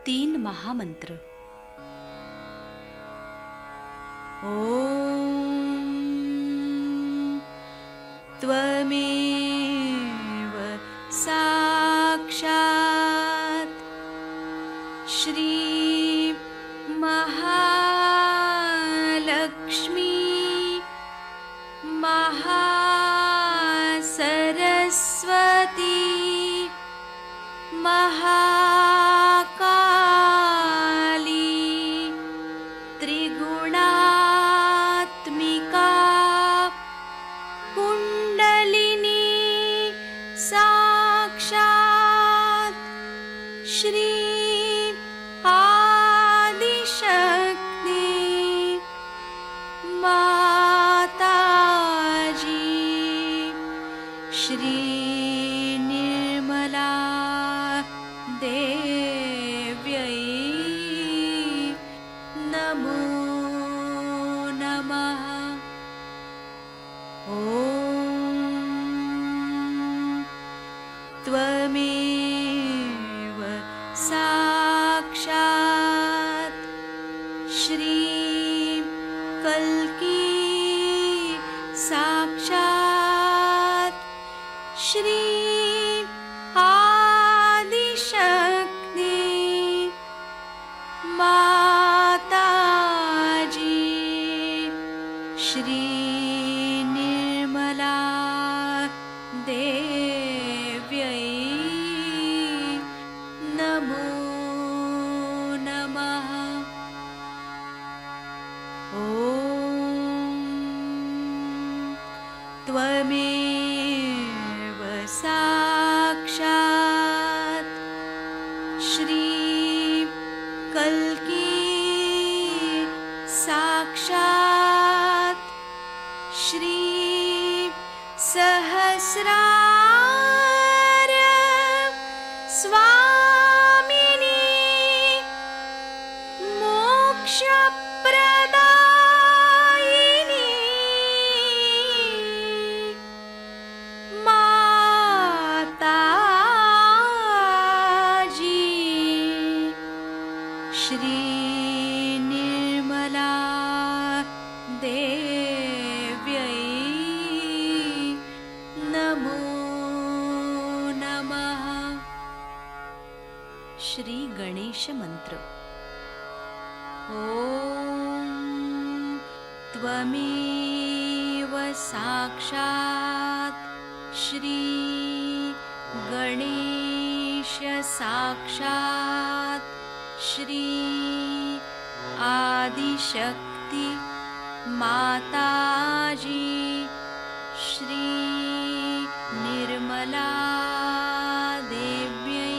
3 महामंत्र। ओम त्वमेव साक्षात् श्री महालक्ष्मी महासरस्वती महाकाली त्रिगुणात्मिका कुंडलिनी साक्षात् श्री आदिशक्ति माताजी श्री निर्मला देव्यै नमो नमः। ॐ त्वमेव साक्षात् श्री कल्की साक्षात् श्री आदिशक्ति माताजी श्री निर्मला देव्यै नमो नमः। ॐ त्वमेव साक्षात् श्री कल्की साक्षात् श्री सहस्रार स्वामिनी मोक्षप्रदायिनी माताजी श्री निर्मला देव्यै नमो नमः। श्री गणेश मंत्र। ओम त्वमेव साक्षात् श्री गणेश साक्षात् श्री आदिशक्ति माताजी श्री निर्मला देव्यै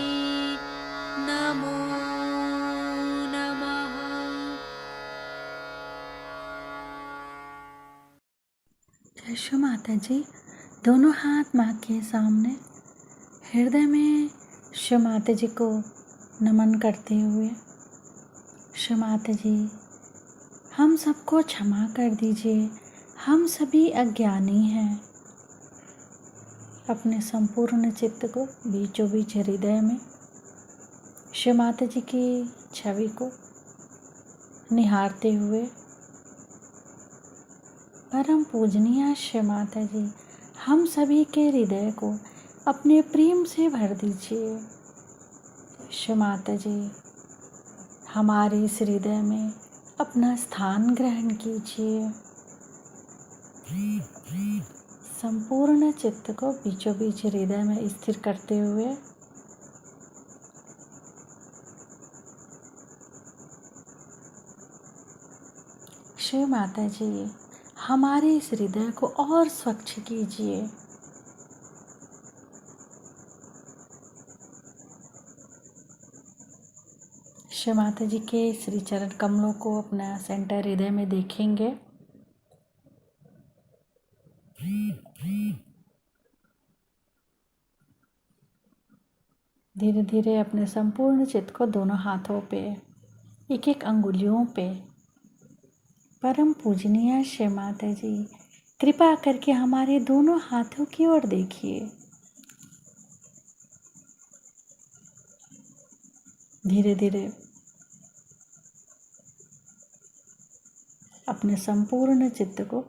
नमो नमः। जय श्री माता जी। दोनों हाथ माँ के सामने हृदय में श्री माता जी को नमन करते हुए, श्री माता जी हम सबको क्षमा कर दीजिए, हम सभी अज्ञानी हैं। अपने संपूर्ण चित्त को बीचों बीच हृदय में श्री माता जी की छवि को निहारते हुए, परम पूजनीय श्री माता जी हम सभी के हृदय को अपने प्रेम से भर दीजिए। श्री माता जी हमारे इस हृदय में अपना स्थान ग्रहण कीजिए। संपूर्ण चित्त को बीचों बीच हृदय में स्थिर करते हुए श्री माता जी हमारे इस हृदय को और स्वच्छ कीजिए। श्री माता जी के श्री चरण कमलों को अपना सेंटर हृदय में देखेंगे। धीरे धीरे अपने संपूर्ण चित्त को दोनों हाथों पे, एक एक अंगुलियों पे, परम पूजनीय श्री माता जी कृपा करके हमारे दोनों हाथों की ओर देखिए। धीरे धीरे अपने संपूर्ण चित्त को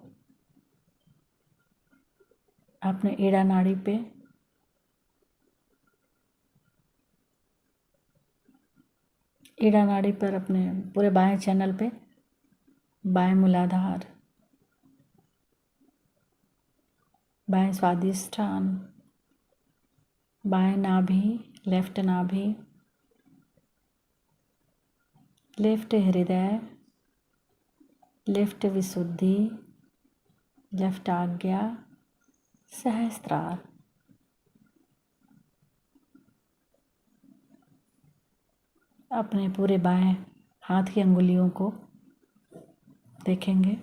अपने एड़ा नाड़ी पे एड़ा नाड़ी पर अपने पूरे बाएं चैनल पे बाएं मूलाधार, बाएं स्वादिष्ठान, बाएं नाभि, लेफ्ट नाभि, लेफ्ट हृदय, लेफ्ट विशुद्धि, लेफ्ट आज्ञा, सहस्त्रार। अपने पूरे बाएं हाथ की अंगुलियों को देखेंगे।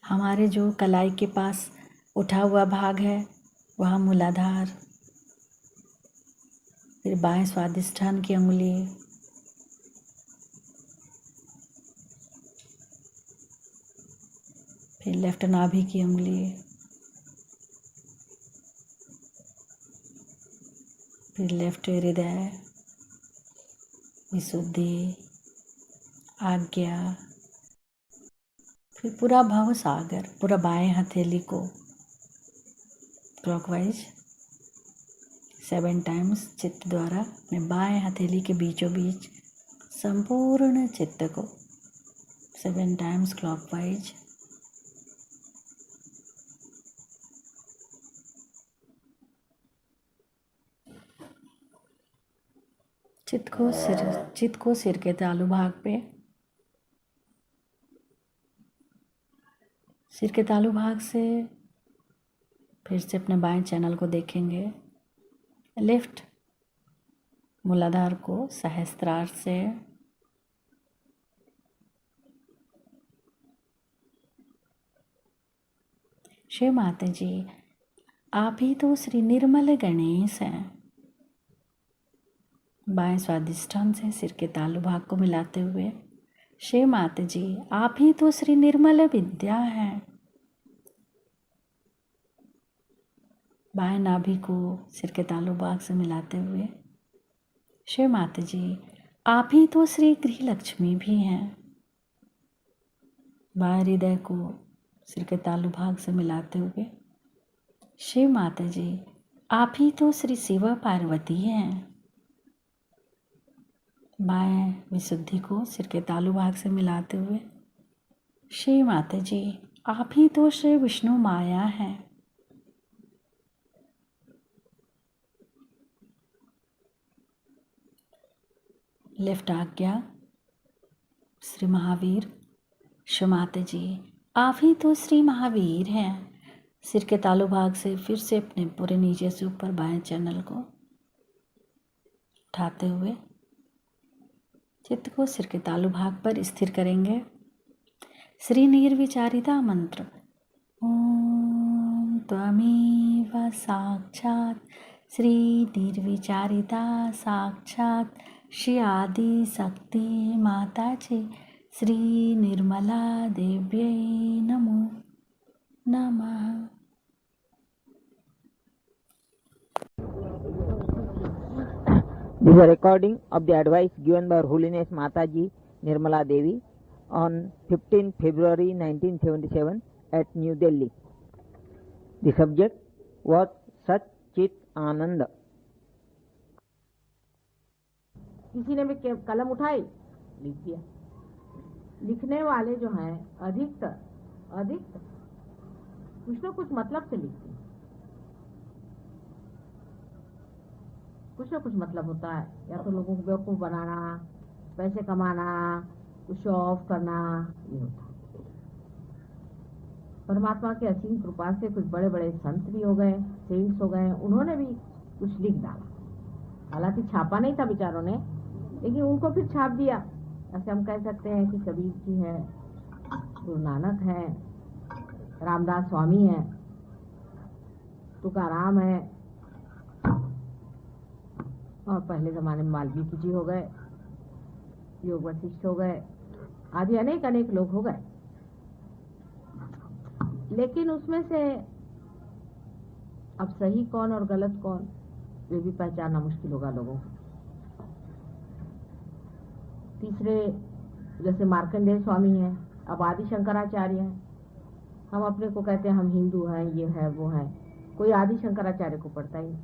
हमारे जो कलाई के पास उठा हुआ भाग है वह मूलाधार, फिर बाएं स्वादिष्ठान की अंगुली, फिर लेफ्ट नाभि की अंगुली, फिर लेफ्ट हृदय, विशुद्धि, आज्ञा, फिर पूरा भव सागर, पूरा बाएं हथेली को क्लॉकवाइज 7 टाइम्स चित्त द्वारा मैं बाएं हथेली के बीचों बीच संपूर्ण चित्त को 7 टाइम्स क्लॉकवाइज चित्त को सिर के तालु भाग पे, सिर के तालु भाग से फिर से अपने बाएं चैनल को देखेंगे। लेफ्ट मूलाधार को सहस्त्रार से, शिव माता जी आप ही तो श्री निर्मल गणेश हैं। बाएं स्वादिष्ठान से सिर के तालु भाग को मिलाते हुए, शिव माता जी आप ही तो श्री निर्मल विद्या हैं। बाएं नाभि को सिर के तालु भाग से मिलाते हुए, शिव माता जी आप ही तो श्री गृह लक्ष्मी भी हैं। बाएं हृदय को सिर के तालु भाग से मिलाते हुए, शिव माता जी आप ही तो श्री शिव पार्वती हैं। बाएं विशुद्धि को सिर के तालु भाग से मिलाते हुए, श्री माता जी आप ही तो श्री विष्णु माया हैं। लेफ्ट आज्ञा श्री महावीर, श्री माता जी आप ही तो श्री महावीर हैं। सिर के तालु भाग से फिर से अपने पूरे नीचे से ऊपर बाएं चैनल को उठाते हुए चित्त को सिर के तालु भाग पर स्थिर करेंगे। श्री निर्विचारिता मंत्र ओम त्वमेव साक्षात् श्री निर्विचारिता साक्षात् श्री आदि शक्ति माता जी श्री निर्मला देव्यै नमो नमः। This is a recording of the advice given by Her Holiness Mataji Nirmala Devi on 15 February 1977 at New Delhi. The subject was Sat Chit Anand. किसी ने भी कलम उठाई लिख दिया। लिखने वाले जो हैं अधिकतर कुछ ना कुछ मतलब से लिखते हैं, कुछ ना कुछ मतलब होता है। या तो लोगों को बेवकूफ बनाना, पैसे कमाना, कुछ शो ऑफ करना, ये होता है। परमात्मा के असीम कृपा से कुछ बड़े बड़े संत भी हो गए, सेंट्स हो गए, उन्होंने भी कुछ लिख डाला। हालांकि छापा नहीं था बेचारों ने, लेकिन उनको फिर छाप दिया। ऐसे हम कह सकते हैं कि कबीर जी है, गुरु नानक है, रामदास स्वामी है, तुकाराम है, और पहले जमाने में वाल्मीकि जी हो गए, योग वशिष्ठ हो गए, आदि अनेक लोग हो गए। लेकिन उसमें से अब सही कौन और गलत कौन वे भी पहचानना मुश्किल होगा लोगों को। तीसरे जैसे मार्कंडेय स्वामी हैं, अब आदि शंकराचार्य हैं। हम अपने को कहते हैं हम हिंदू हैं, ये है वो है, कोई आदि शंकराचार्य को पढ़ता ही नहीं।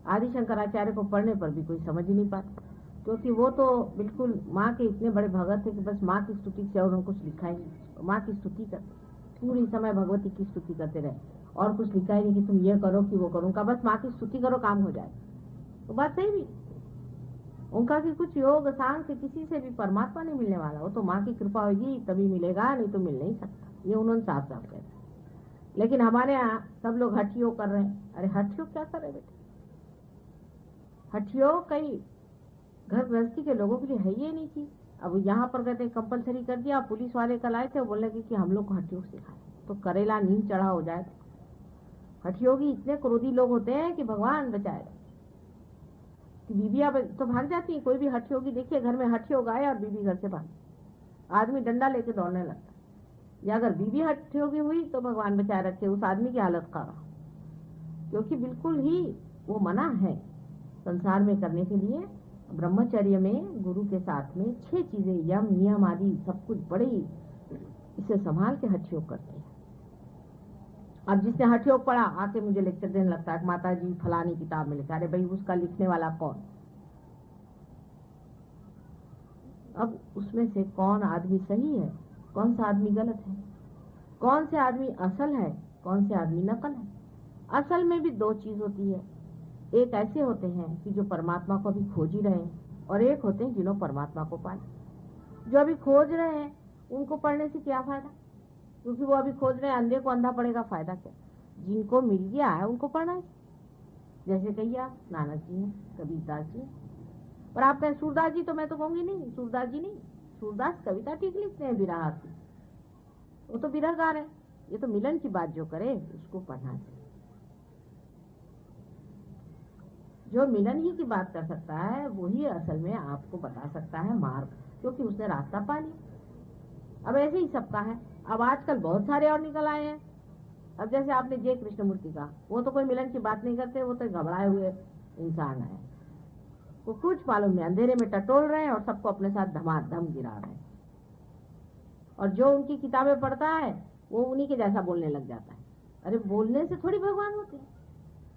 आदि शंकराचार्य को पढ़ने पर भी कोई समझ ही नहीं पाता, क्योंकि वो तो बिल्कुल माँ के इतने बड़े भगत थे कि बस माँ की स्तुति से और कुछ लिखा ही नहीं। माँ की स्तुति करते पूरी समय भगवती की स्तुति करते रहे और कुछ लिखा ही नहीं कि तुम ये करो कि वो करो। उनका बस माँ की स्तुति करो काम हो जाए। तो बात सही भी उनका कि कुछ योग सांख्य किसी से भी परमात्मा नहीं मिलने वाला, वो तो माँ की कृपा होगी तभी मिलेगा, नहीं तो मिल नहीं सकता। ये उन्होंने साफ साफ कहा। लेकिन हमारे यहाँ सब लोग हठ योग कर रहे हैं। अरे हठ योग क्या कर रहे बेटे? हठ योग कई घर गृहस्थी के लोगों के लिए है ये नहीं चीज। अब यहाँ पर कहते कंपलसरी कर दिया। पुलिस वाले कल आए थे, बोलने लगे कि हम लोग को हठ योग सिखाए, तो करेला नींद चढ़ा हो जाए। हठ योगी इतने क्रोधी लोग होते हैं कि भगवान बचाएगा। कि बीबिया तो भाग जाती है। कोई भी हठ योगी देखिए घर में हठ योग आए और बीबी घर से भाग, आदमी डंडा लेके दौड़ने लगता है। या अगर बीबी हठ योगी हुई तो भगवान बचाए रखे उस आदमी की हालत खराब, क्योंकि बिल्कुल ही वो मना है संसार में करने के लिए। ब्रह्मचर्य में गुरु के साथ में 6 चीजें यम नियम आदि सब कुछ बड़े इसे संभाल के हठ योग करते हैं। अब जिसने हठ योग पढ़ा आके मुझे लेक्चर देने लगता है, माता जी फलानी किताब में लिखा। अरे भाई उसका लिखने वाला कौन? अब उसमें से कौन आदमी सही है, कौन सा आदमी गलत है, कौन से आदमी असल है, कौन से आदमी नकल है? असल में भी 2 चीज होती है। एक ऐसे होते हैं कि जो परमात्मा को अभी खोज ही रहे हैं, और एक होते हैं जिन्होंने परमात्मा को पाया। जो अभी खोज रहे हैं उनको पढ़ने से क्या फायदा, क्योंकि वो अभी खोज रहे हैं। अंधे को अंधा पड़ेगा, फायदा क्या? जिनको मिल गया है उनको पढ़ना है। जैसे कहिए आप नानक जी हैं, कबीरदास जी, पर आप कहें सूरदास जी, तो मैं तो कहूंगी नहीं सूरदास जी नहीं। सूरदास कविता ठीक लिखते हैं विरह की, वो तो विरहगार है। ये तो मिलन की बात जो करे उसको पढ़ना चाहिए। जो मिलन ही की बात कर सकता है वही असल में आपको बता सकता है मार्ग, क्योंकि उसने रास्ता पा लिया। अब ऐसे ही सबका है। अब आजकल बहुत सारे और निकल आए हैं। अब जैसे आपने जय कृष्णमूर्ति का, वो तो कोई मिलन की बात नहीं करते, वो तो घबराए हुए इंसान है। वो कुछ मालूम नहीं, अंधेरे में टटोल रहे हैं और सबको अपने साथ धमाधम गिरा रहे हैं। और जो उनकी किताबें पढ़ता है वो उन्हीं के जैसा बोलने लग जाता है। अरे बोलने से थोड़ी भगवान होते हैं,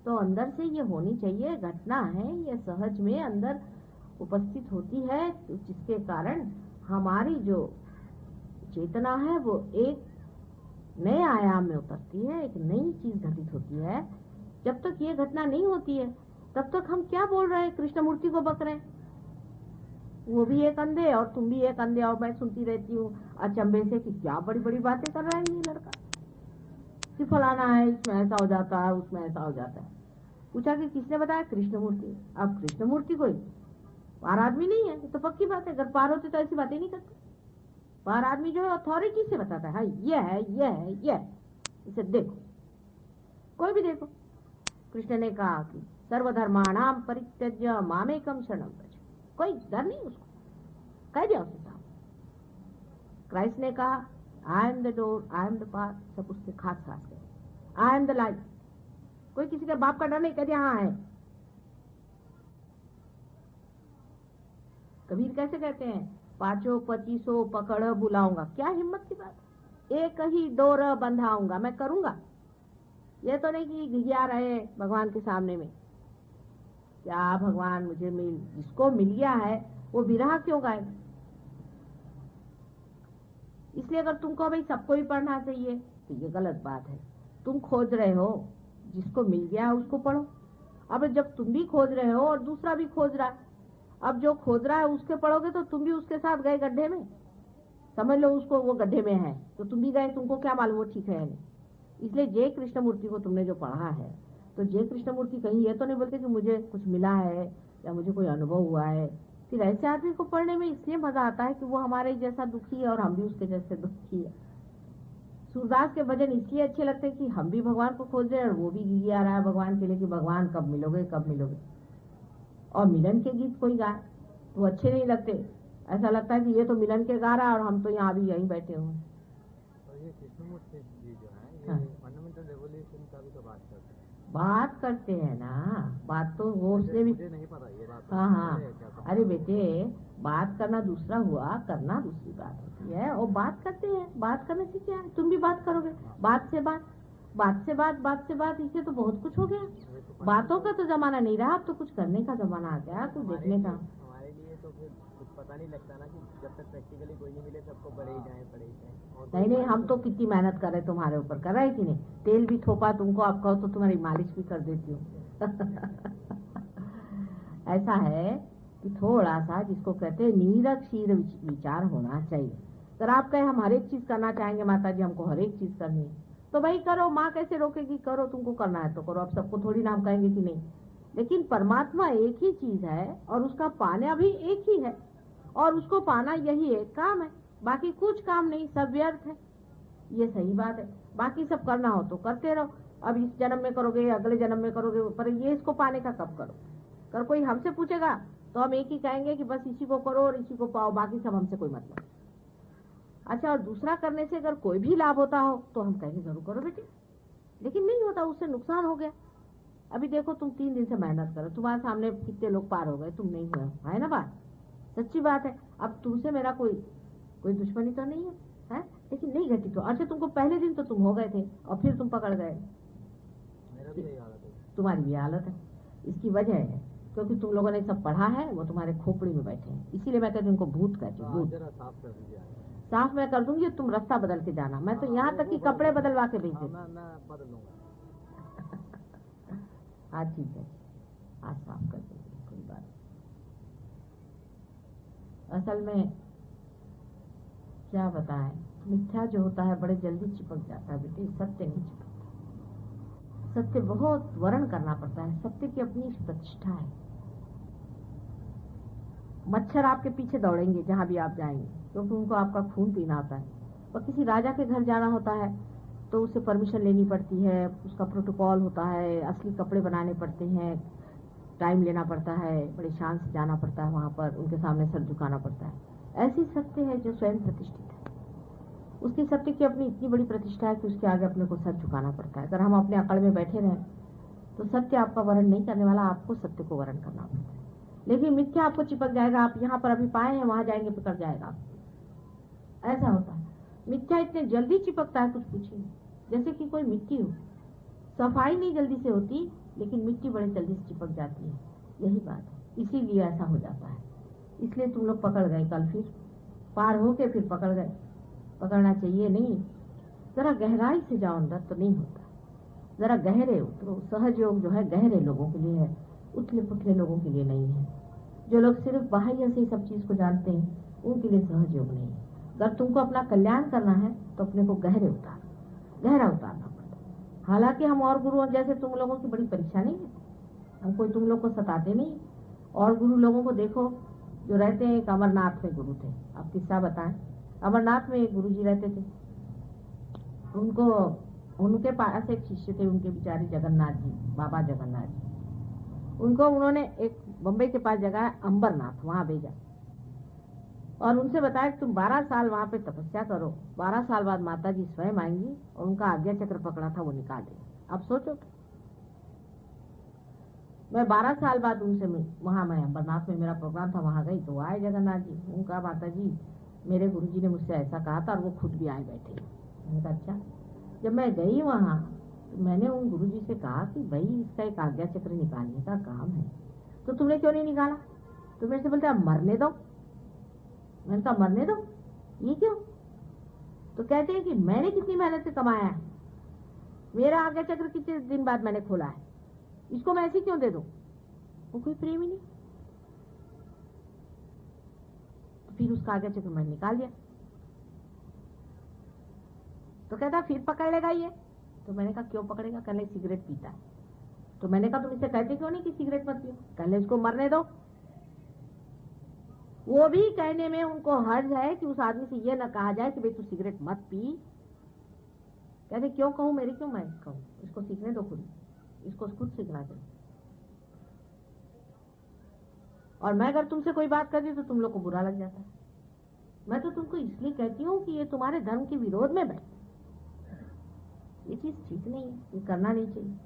तो अंदर से ये होनी चाहिए। घटना है ये सहज में अंदर उपस्थित होती है, जिसके कारण हमारी जो चेतना है वो एक नए आयाम में उतरती है, एक नई चीज घटित होती है। जब तक ये घटना नहीं होती है तब तक हम क्या बोल रहे हैं, कृष्णमूर्ति को बक रहे हैं। वो भी एक अंधे और तुम भी एक अंधे, और मैं सुनती रहती हूँ अचंभे से कि क्या बड़ी बड़ी बातें कर रहा है ये लड़का, कि फलाना है, इसमें ऐसा हो जाता है, उसमें ऐसा हो जाता है। पूछा कि किसने बताया? कृष्णमूर्ति। अब कृष्णमूर्ति कोई पार आदमी नहीं है, तो पक्की बात है। अगर पार होते तो ऐसी बातें नहीं करते। पार आदमी जो है अथॉरिटी से बताता है, ये है ये है ये है, इसे देखो, कोई भी देखो। कृष्ण ने कहा कि सर्वधर्माणाम परित्यज्य मामेकम शरणम व्रज। कोई डर नहीं उसको, कह दिया उसने साहब। क्राइस्ट ने कहा I am the door, I am the path, सब उसके खास खास गए। आई एम द लाइट, कोई किसी के बाप का डर नहीं, कह दिया हाँ है। कबीर कैसे कहते हैं, 5 25 पकड़ बुलाऊंगा। क्या हिम्मत की बात, एक ही डोर बंधाऊंगा, मैं करूंगा। ये तो नहीं कि घिघिया रहे भगवान के सामने में, क्या भगवान मुझे मिल, जिसको मिल गया है वो विरह क्यों गाएगा? इसलिए अगर तुमको भाई सबको ही पढ़ना चाहिए तो ये गलत बात है। तुम खोज रहे हो, जिसको मिल गया है उसको पढ़ो। अब जब तुम भी खोज रहे हो और दूसरा भी खोज रहा है, अब जो खोज रहा है उसके पढ़ोगे तो तुम भी उसके साथ गए गड्ढे में। समझ लो उसको वो गड्ढे में है तो तुम भी गए, तुमको क्या मालूम वो ठीक है नहीं। इसलिए जय कृष्णमूर्ति को तुमने जो पढ़ा है, तो जय कृष्णमूर्ति कहीं ये तो नहीं बोलते कि मुझे कुछ मिला है या मुझे कोई अनुभव हुआ है। फिर ऐसे आदमी को पढ़ने में इसलिए मजा आता है कि वो हमारे जैसा दुखी है और हम भी उसके जैसे दुखी है। सूरदास के भजन इसलिए अच्छे लगते हैं कि हम भी भगवान को खोज रहे हैं और वो भी गी आ रहा है भगवान के लिए कि भगवान कब मिलोगे कब मिलोगे। और मिलन के गीत कोई गाए तो अच्छे नहीं लगते, ऐसा लगता है कि ये तो मिलन के गा रहा है और हम तो यहाँ भी यहीं बैठे हुए। और ये कृष्णमूर्ति जी जो है ये फंडामेंटल रेवोल्यूशन का भी तो बात करते हैं। बात करते हैं ना, बात तो वो उसने भी नहीं पता ये बात। हाँ हाँ, अरे बेटे बात करना दूसरा हुआ, करना दूसरी बात होती है। और बात करते हैं, बात करने से क्या है, तुम भी बात करोगे, बात से बात, बात से बात, बात से बात, इससे तो बहुत कुछ हो गया। बातों का तो जमाना नहीं रहा, अब तो कुछ करने का जमाना आ गया, कुछ देखने का। हमारे लिए तो फिर कुछ पता नहीं लगता ना कि जब तक प्रैक्टिकली कोई नहीं मिले सबको पढ़े ही जाए पढ़े ही जाए। नहीं नहीं, हम तो कितनी मेहनत कर रहे तुम्हारे ऊपर, कर रहे कि नहीं, तेल भी थोपा तुमको, आप कहो तो तुम्हारी मालिश भी कर देती हूँ। ऐसा है कि थोड़ा सा जिसको कहते हैं नीरक्षीर विचार होना चाहिए। अगर आप कहे हम हर एक चीज करना चाहेंगे माता जी, हमको हर एक चीज करनी है, तो भाई करो, माँ कैसे रोकेगी, करो, तुमको करना है तो करो। अब सबको थोड़ी नाम कहेंगे कि नहीं, लेकिन परमात्मा एक ही चीज है और उसका पाना भी एक ही है, और उसको पाना यही एक काम है, बाकी कुछ काम नहीं, सब व्यर्थ है। ये सही बात है, बाकी सब करना हो तो करते रहो, अब इस जन्म में करोगे अगले जन्म में करोगे, पर ये इसको पाने का कब करो। अगर कोई हमसे पूछेगा तो हम एक ही कहेंगे कि बस इसी को करो और इसी को पाओ, बाकी सब हमसे कोई मतलब। अच्छा, और दूसरा करने से अगर कोई भी लाभ होता हो तो हम कहेंगे जरूर करो बेटे, लेकिन नहीं होता, उससे नुकसान हो गया। अभी देखो तुम 3 दिन से मेहनत करो, तुम्हारे सामने कितने लोग पार हो गए, तुम नहीं हुए, है ना बात, सच्ची बात है। अब तुमसे मेरा कोई दुश्मनी तो नहीं है, लेकिन नहीं घटी तो। अच्छा, तुमको पहले दिन तो तुम हो गए थे और फिर तुम पकड़ गए, मेरा भी यही हालत है। तुम्हारी भी हालत है। इसकी वजह है क्योंकि तुम लोगों ने सब पढ़ा है, वो तुम्हारे खोपड़ी में बैठे हैं, इसीलिए मैं कहती हूँ उनको भूत कहती हूँ, भूत। जरा साफ कर दीजिए। साफ मैं कर दूंगी, तुम रास्ता बदल के जाना, मैं तो यहाँ तक कि कपड़े बदलवा के भेज दूँ। मैं बदल लूंगा। हाँ ठीक है, आज साफ कर देंगे, कोई बात नहीं। असल में क्या बताएं, मिथ्या जो होता है बड़े जल्दी चिपक जाता है बेटे, सत्य नहीं चिपकता। सत्य बहुत वर्ण करना पड़ता है, सत्य की अपनी प्रतिष्ठा है। मच्छर आपके पीछे दौड़ेंगे जहां भी आप जाएंगे, क्योंकि उनको आपका खून पीना होता है। और किसी राजा के घर जाना होता है तो उससे परमिशन लेनी पड़ती है, उसका प्रोटोकॉल होता है, असली कपड़े बनाने पड़ते हैं, टाइम लेना पड़ता है, बड़े शान से जाना पड़ता है वहां पर, उनके सामने सर झुकाना पड़ता है। ऐसी सत्य है जो स्वयं प्रतिष्ठित है, उसकी सत्य की अपनी इतनी बड़ी प्रतिष्ठा है कि उसके आगे अपने को सर झुकाना पड़ता है। अगर हम अपने अकड़ में बैठे रहें तो सत्य आपका वर्ण नहीं करने वाला, आपको सत्य को वर्ण करना पड़ता है। लेकिन मिथ्या आपको चिपक जाएगा, आप यहाँ पर अभी पाए हैं, वहां जाएंगे पिकड़ जाएगा, ऐसा होता है। मिथ्या इतने जल्दी चिपकता है, कुछ पूछिए, जैसे कि कोई मिट्टी हो, सफाई नहीं जल्दी से होती लेकिन मिट्टी बड़े जल्दी से चिपक जाती है, यही बात है, इसीलिए ऐसा हो जाता है। इसलिए तुम लोग पकड़ गए, कल फिर पार होके फिर पकड़ गए। पकड़ना चाहिए नहीं, जरा गहराई से जाओ अंदर तो नहीं होता, जरा गहरे उतरो। सहजयोग जो है गहरे लोगों के लिए है, उथले पुथले लोगों के लिए नहीं है। जो लोग सिर्फ बाह्य से सब चीज को जानते हैं उनके लिए सहजयोग नहीं है। अगर तुमको अपना कल्याण करना है तो अपने को गहरा उतारना पड़ता है। हालांकि हम और गुरुओं जैसे तुम लोगों की बड़ी परीक्षा नहीं है, हम कोई तुम लोग को सताते नहीं। और गुरु लोगों को देखो जो रहते हैं, एक अमरनाथ में गुरु थे, आप किस्सा बताएं। अमरनाथ में एक गुरु जी रहते थे, उनके पास एक शिष्य थे, उनके बेचारे जगन्नाथ जी, बाबा जगन्नाथ जी। उनको उन्होंने एक बम्बई के पास जगह है अंबरनाथ, वहां भेजा और उनसे बताया कि तुम 12 साल वहां पे तपस्या करो, 12 साल बाद माता जी स्वयं आएंगी और उनका आज्ञा चक्र पकड़ा था वो निकाल देंगे। अब सोचो, मैं 12 साल बाद उनसे वहां, मैं अंबरनाथ में मेरा प्रोग्राम था, वहां गई तो आए जगन्नाथ जी। उनका माता जी मेरे गुरुजी ने मुझसे ऐसा कहा था और वो खुद भी आए बैठे। मैंने कहा अच्छा। जब मैं गई वहां तो मैंने उन गुरुजी से कहा कि भाई इसका एक आज्ञा चक्र निकालने का काम है, तो तुमने क्यों नहीं निकाला? तो मेरे से बोलते अब मरने दो। मैंने कहा मरने दो, ये क्यों? तो कहते हैं कि मैंने कितनी मेहनत से कमाया है, मेरा आज्ञा चक्र कितने दिन बाद मैंने खोला है, इसको मैं ऐसे क्यों दे दूं? वो कोई प्रेम ही नहीं। फिर उसका आज्ञा चक्र मैंने निकाल दिया। तो कहता फिर पकड़ लेगा ये। तो मैंने कहा क्यों पकड़ेगा? कहने सिगरेट पीता है। तो मैंने कहा तुम इसे कहते क्यों नहीं कि सिगरेट मत पियो? कहने इसको मरने दो। वो भी कहने में उनको हर्ज है कि उस आदमी से ये न कहा जाए कि भाई तू सिगरेट मत पी। कहते क्यों कहूं, मेरी क्यों मैं कहूं, इसको सीखने दो, खुद इसको खुद सीखना चाहिए। और मैं अगर तुमसे कोई बात करती तो तुम लोग को बुरा लग जाता है। मैं तो तुमको इसलिए कहती हूँ कि ये तुम्हारे धर्म के विरोध में बैठे, ये चीज ठीक नहीं है, ये करना नहीं चाहिए।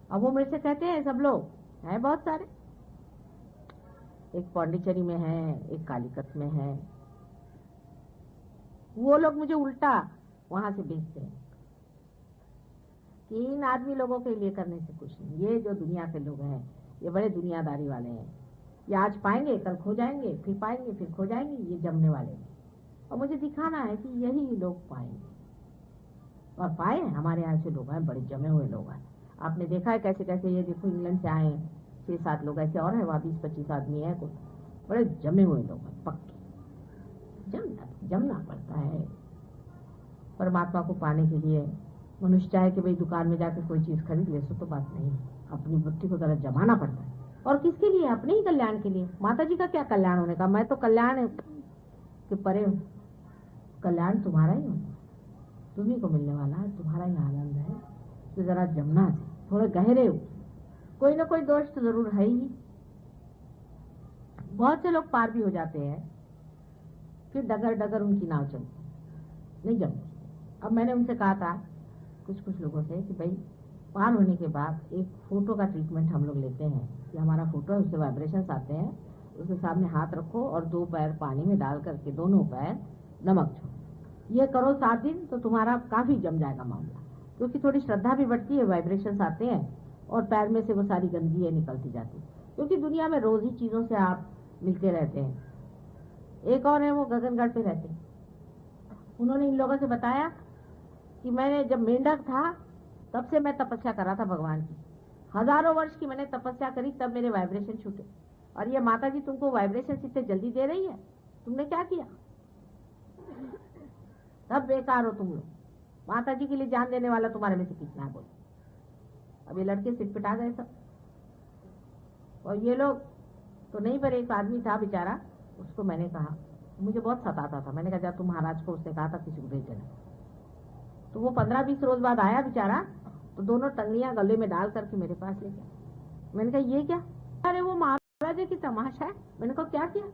अब वो मेरे से कहते हैं सब लोग हैं बहुत सारे, एक पौंडीचेरी में है, एक कालीकत में है, वो लोग मुझे उल्टा वहां से भेजते हैं कि इन आदमी लोगों के लिए करने से कुछ नहीं, ये जो दुनिया के लोग हैं ये बड़े दुनियादारी वाले हैं, ये आज पाएंगे कल खो जाएंगे, फिर पाएंगे फिर खो जाएंगे, ये जमने वाले हैं। और मुझे दिखाना है कि यही लोग पाएंगे, और पाए हमारे यहाँ से लोग हैं, बड़े जमे हुए लोग हैं। आपने देखा है कैसे कैसे, ये देखो इंग्लैंड से आए 6-7 लोग ऐसे और है, वहाँ 20-25 आदमी है, कुछ बड़े जमे हुए लोग हैं, पक्के। जमना पड़ता है परमात्मा को पाने के लिए। मनुष्य चाहे कि भाई दुकान में जाकर कोई चीज खरीद ले, सो तो बात नहीं, अपनी बुद्धि को जरा जमाना पड़ता है। और किसके लिए? अपने ही कल्याण के लिए। माता जी का क्या कल्याण होने का, मैं तो कल्याण के परे हूँ, कल्याण तुम्हारा ही होगा, तुम्ही को मिलने वाला है, तुम्हारा ही आनंद है। तो जरा जमना, थोड़े गहरे हो, कोई ना कोई दोष तो जरूर है ही। बहुत से लोग पार भी हो जाते हैं, फिर डगर डगर उनकी नाव चलती नहीं जमती। अब मैंने उनसे कहा था कुछ लोगों से कि भाई पार होने के बाद एक फोटो का ट्रीटमेंट हम लोग लेते हैं कि हमारा फोटो है, उससे वाइब्रेशंस आते हैं, उसके सामने हाथ रखो और 2 पैर पानी में डाल करके दोनों पैर नमक छोड़ो, ये करो 7 दिन, तो तुम्हारा काफी जम जाएगा मामला। क्योंकि थोड़ी श्रद्धा भी बढ़ती है, वाइब्रेशंस आते हैं और पैर में से वो सारी गंदगी है निकलती जाती है। क्योंकि दुनिया में रोज ही चीजों से आप मिलते रहते हैं। एक और है, वो गगनगढ़ पे रहते हैं, उन्होंने इन लोगों से बताया कि मैंने जब मेंढक था तब से मैं तपस्या कर रहा था भगवान की, हजारों वर्ष की मैंने तपस्या करी, तब मेरे वाइब्रेशन छूटे। और ये माता जी तुमको वाइब्रेशन इतने जल्दी दे रही है, तुमने क्या किया? सब बेकार हो तुम लोग, माता जी के लिए जान देने वाला तुम्हारे में से कितना है बोलो। अब ये लड़के सिटपिटा गए सब, और ये लोग तो नहीं, पर एक आदमी था बेचारा, उसको मैंने कहा, मुझे बहुत सताता था, मैंने कहा जा तुम महाराज को, उसने कहा था किसी को भेज देना। तो वो 15-20 रोज बाद आया बेचारा, तो दोनों टंगड़ियां गले में डाल करके मेरे पास ले गया। मैंने कहा ये क्या? अरे वो महाराज की तमाशा है। मैंने कहा क्या किया?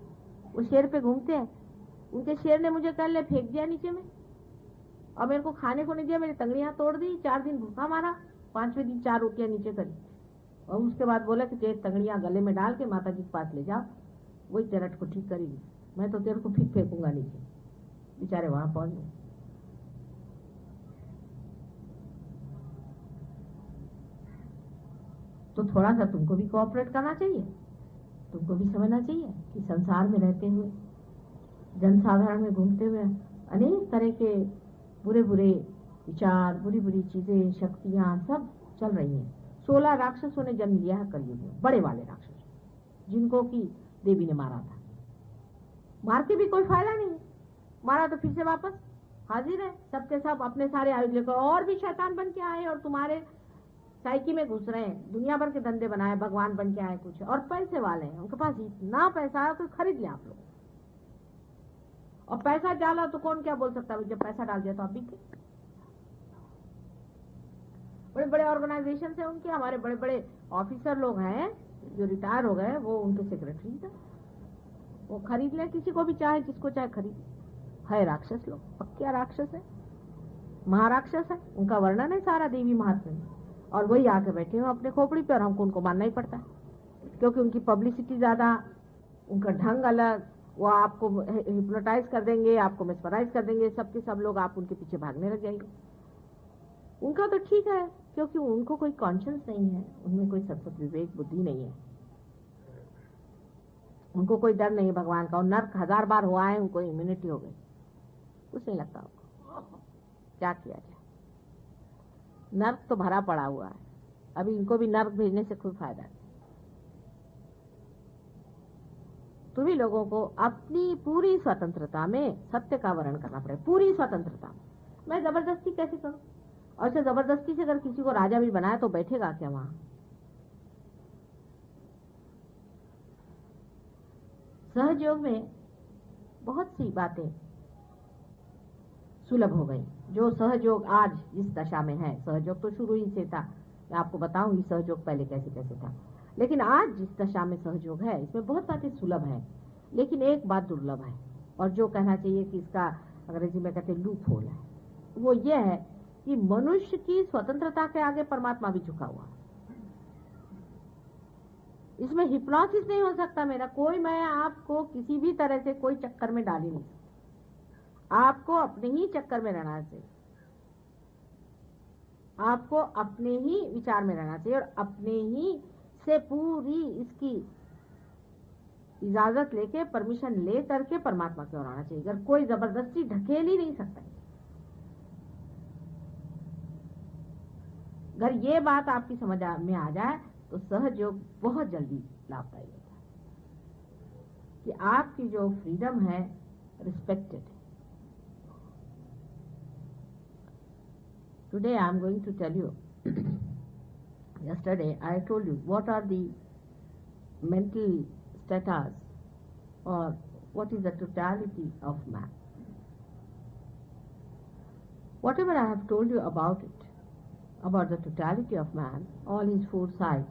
वो शेर पे घूमते हैं, उनके शेर ने मुझे कल फेंक दिया नीचे में, और मेरे को खाने को नहीं दिया, मेरी टंगड़ियां तोड़ दी, 4 दिन भूखा मारा, 5वें दिन 4 रोटियां नीचे करी, और उसके बाद बोला कि तेरे टंगड़ियां गले में डाल के माता जी के पास ले जाओ, वही तेरा को ठीक करेगी, मैं तो तेरे को फिर फेंकूंगा नीचे। बेचारे वहां पहुंच गए। तो थोड़ा सा तुमको भी कोऑपरेट करना चाहिए, तुमको भी समझना चाहिए कि संसार में रहते हुए, जनसाधारण में घूमते हुए अनेक तरह के बुरे बुरे विचार, बुरी बुरी चीजें, शक्तियां सब चल रही हैं। 16 राक्षसों ने जन्म लिया है कलयुग में, बड़े वाले राक्षस, जिनको की देवी ने मारा था। मार के भी कोई फायदा नहीं, मारा तो फिर से वापस हाजिर है, सबके सब अपने सारे आयुध लेकर और भी शैतान बन के आए, और तुम्हारे साइकी में घुस रहे हैं, दुनिया भर के धंधे बनाए, भगवान बन के आए कुछ, और पैसे वाले हैं, उनके पास इतना पैसा है कि खरीद ले आप लोग। और पैसा डाला तो कौन क्या बोल सकता है, जब पैसा डाल दिया तो आप बिके। बड़े बड़े ऑर्गेनाइजेशन है उनके, हमारे बड़े बड़े ऑफिसर लोग हैं जो रिटायर हो गए, वो उनके सेक्रेटरी थे, वो खरीद ले किसी को भी, चाहे जिसको चाहे खरीद। है राक्षस लोग, पक्का राक्षस है, महाराक्षस है, उनका वर्णन है सारा देवी महात्म्य में, और वही आके बैठे हो अपने खोपड़ी पे, और हमको उनको मानना ही पड़ता है, क्योंकि उनकी पब्लिसिटी ज्यादा, उनका ढंग अलग, वो आपको हिप्नोटाइज कर देंगे, आपको मेस्मराइज कर देंगे, सबके सब लोग आप उनके पीछे भागने लग जाएंगे। उनका तो ठीक है, क्योंकि उनको कोई कॉन्शियस नहीं है, उनमें कोई सत्सत विवेक बुद्धि नहीं है, उनको कोई डर नहीं है भगवान का, और नर्क 1000 बार हुआ है, उनको इम्यूनिटी हो गई, कुछ नहीं लगता उनको, क्या किया जाए। नर्क तो भरा पड़ा हुआ है, अभी इनको भी नर्क भेजने से कोई फायदा नहीं। तुम्ही लोगों को अपनी पूरी स्वतंत्रता में सत्य का वर्ण करना पड़ेगा, पूरी स्वतंत्रता में। मैं जबरदस्ती कैसे करूं? और से जबरदस्ती से अगर किसी को राजा भी बनाया तो बैठेगा क्या वहां? सहजयोग में बहुत सी बातें सुलभ हो गई। जो सहजयोग आज जिस दशा में है, सहजयोग तो शुरू ही से था, मैं आपको बताऊंगी सहजयोग पहले कैसे कैसे था, लेकिन आज जिस दशा में सहजयोग है इसमें बहुत बातें सुलभ हैं, लेकिन एक बात दुर्लभ है, और जो कहना चाहिए कि इसका अंग्रेजी में कहते लूप होल है, वो ये है कि मनुष्य की स्वतंत्रता के आगे परमात्मा भी झुका हुआ है। इसमें हिप्नोसिस नहीं हो सकता मेरा, कोई मैं आपको किसी भी तरह से कोई चक्कर में डाल ही नहीं सकता। आपको अपने ही चक्कर में रहना चाहिए, आपको अपने ही विचार में रहना चाहिए और अपने ही से पूरी इसकी इजाजत लेके, परमिशन ले करके परमात्मा की ओर आना चाहिए। अगर कोई जबरदस्ती ढकेल ही नहीं सकता। अगर ये बात आपकी समझ में आ जाए तो सहयोग बहुत जल्दी लाभदायी होता है कि आपकी जो फ्रीडम है रिस्पेक्टेड है। Today I am going to tell you, yesterday I told you what are the mental status or what is the totality of man. Whatever I have told you about it, about the totality of man, all his four sides,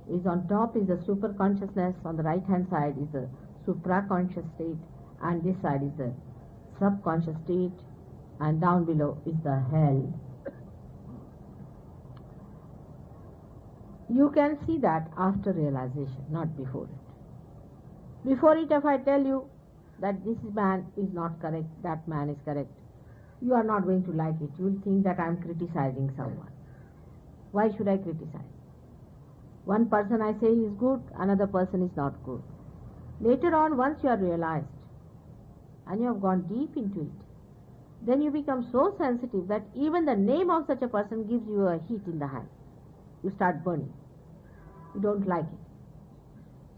is on top is the super consciousness, on the right hand side is the supra-conscious state, and this side is the subconscious state, and down below is the hell. You can see that after realization, not before it. Before it, if I tell you that this man is not correct, that man is correct, you are not going to like it. You will think that I am criticizing someone. Why should I criticize? One person I say is good, another person is not good. Later on, once you are realized and you have gone deep into it, then you become so sensitive that even the name of such a person gives you a heat in the hand. You start burning. You don't like it.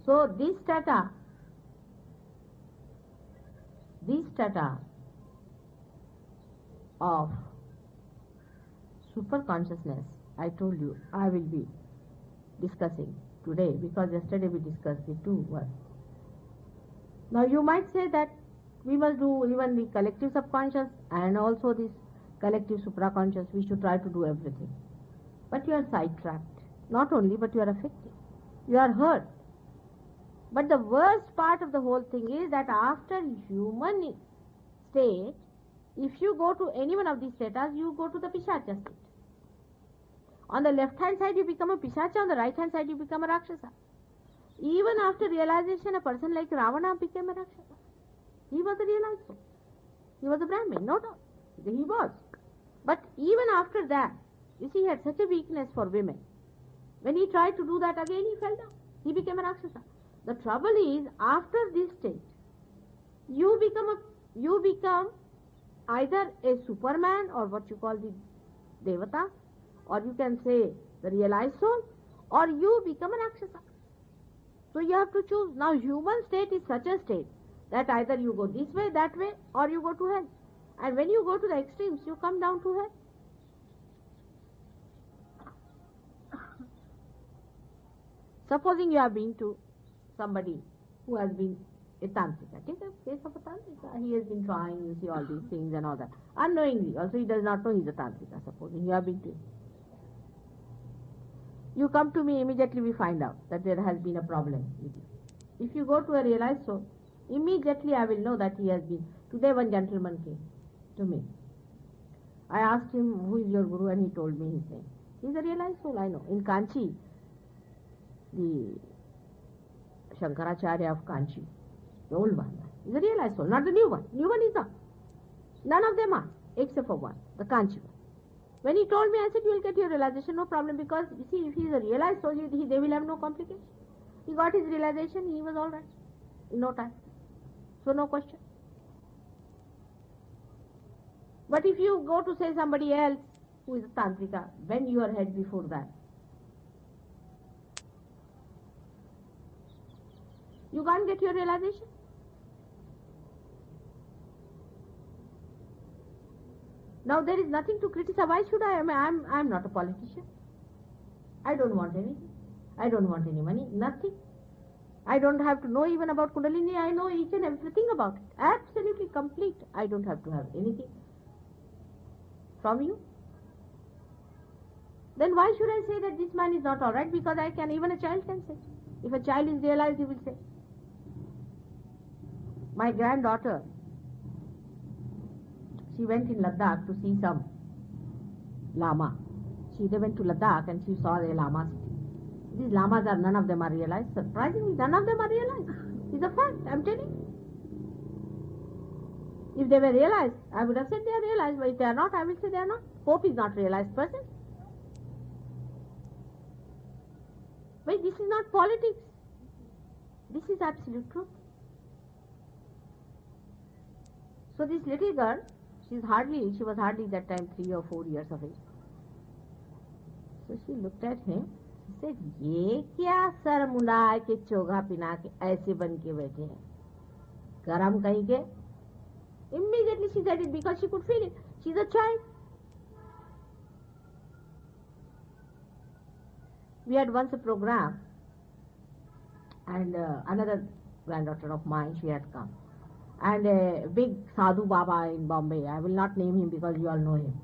So this strata of super consciousness, I told you I will be discussing today, because yesterday we discussed the two words. Now you might say that we must do even the collective subconscious and also this collective supraconscious. We should try to do everything. But you are sidetracked. Not only, but you are affected. You are hurt. But the worst part of the whole thing is that after human state, if you go to any one of these states, you go to the Pishacha state. On the left hand side you become a Pishacha, on the right hand side you become a Rakshasa. Even after realization, a person like Ravana became a Rakshasa. He was a realized soul. He was a Brahmin, no doubt. He was. But even after that, you see, he had such a weakness for women. When he tried to do that again, he fell down. He became a Rakshasa. The trouble is, after this state, you become either a Superman or what you call the Devata, or you can say the realized soul, or you become a Rakshasa. So you have to choose. Now human state is such a state that either you go this way, that way, or you go to hell. And when you go to the extremes, you come down to hell. Supposing you have been to somebody who has been a tantrika. Take a case of a tantrika. He has been trying, you see, all these things and all that. Unknowingly. Also he does not know he is a tantrika, supposing you have been to him. You come to me, immediately we find out that there has been a problem with you. If you go to a realized soul, immediately I will know that he has been. Today one gentleman came to me. I asked him, who is your guru? And he told me his name. He is a realized soul, I know. In Kanchi, the Shankaracharya of Kanchi, the old one, is a realized soul, not the new one. New one is not. None of them are, except for one, the Kanchi one. When he told me, I said, you will get your realization, no problem, because you see, if he is a realized soul, they will have no complication. He got his realization, he was all right in no time. So no question. But if you go to say somebody else who is a tantrika, bend your head before that. You can't get your realization. Now there is nothing to criticize. Why should I? I'm not a politician. I don't want anything. I don't want any money. Nothing. I don't have to know even about Kundalini. I know each and everything about it. Absolutely complete. I don't have to have anything from you. Then why should I say that this man is not alright? Because I can, even a child can say. If a child is realized, he will say. My granddaughter, she went in Ladakh to see some Lama. They went to Ladakh and she saw a Lama sitting. These lamas are, none of them are realized. Surprisingly, none of them are realized. It's a fact, I'm telling you. If they were realized, I would have said they are realized, but if they are not, I will say they are not. Pope is not realized person. But this is not politics. This is absolute truth. So this little girl, she was hardly that time 3 or 4 years of age. So she looked at him. She said, "ये क्या sir मुंडा के चोगा पिना के ऐसे बन के बैठे हैं, गरम कहीं के?" Immediately she said it because she could feel it. She's a child. We had once a program, and another granddaughter of mine, she had come. And a big sadhu Baba in Bombay, I will not name him because you all know him.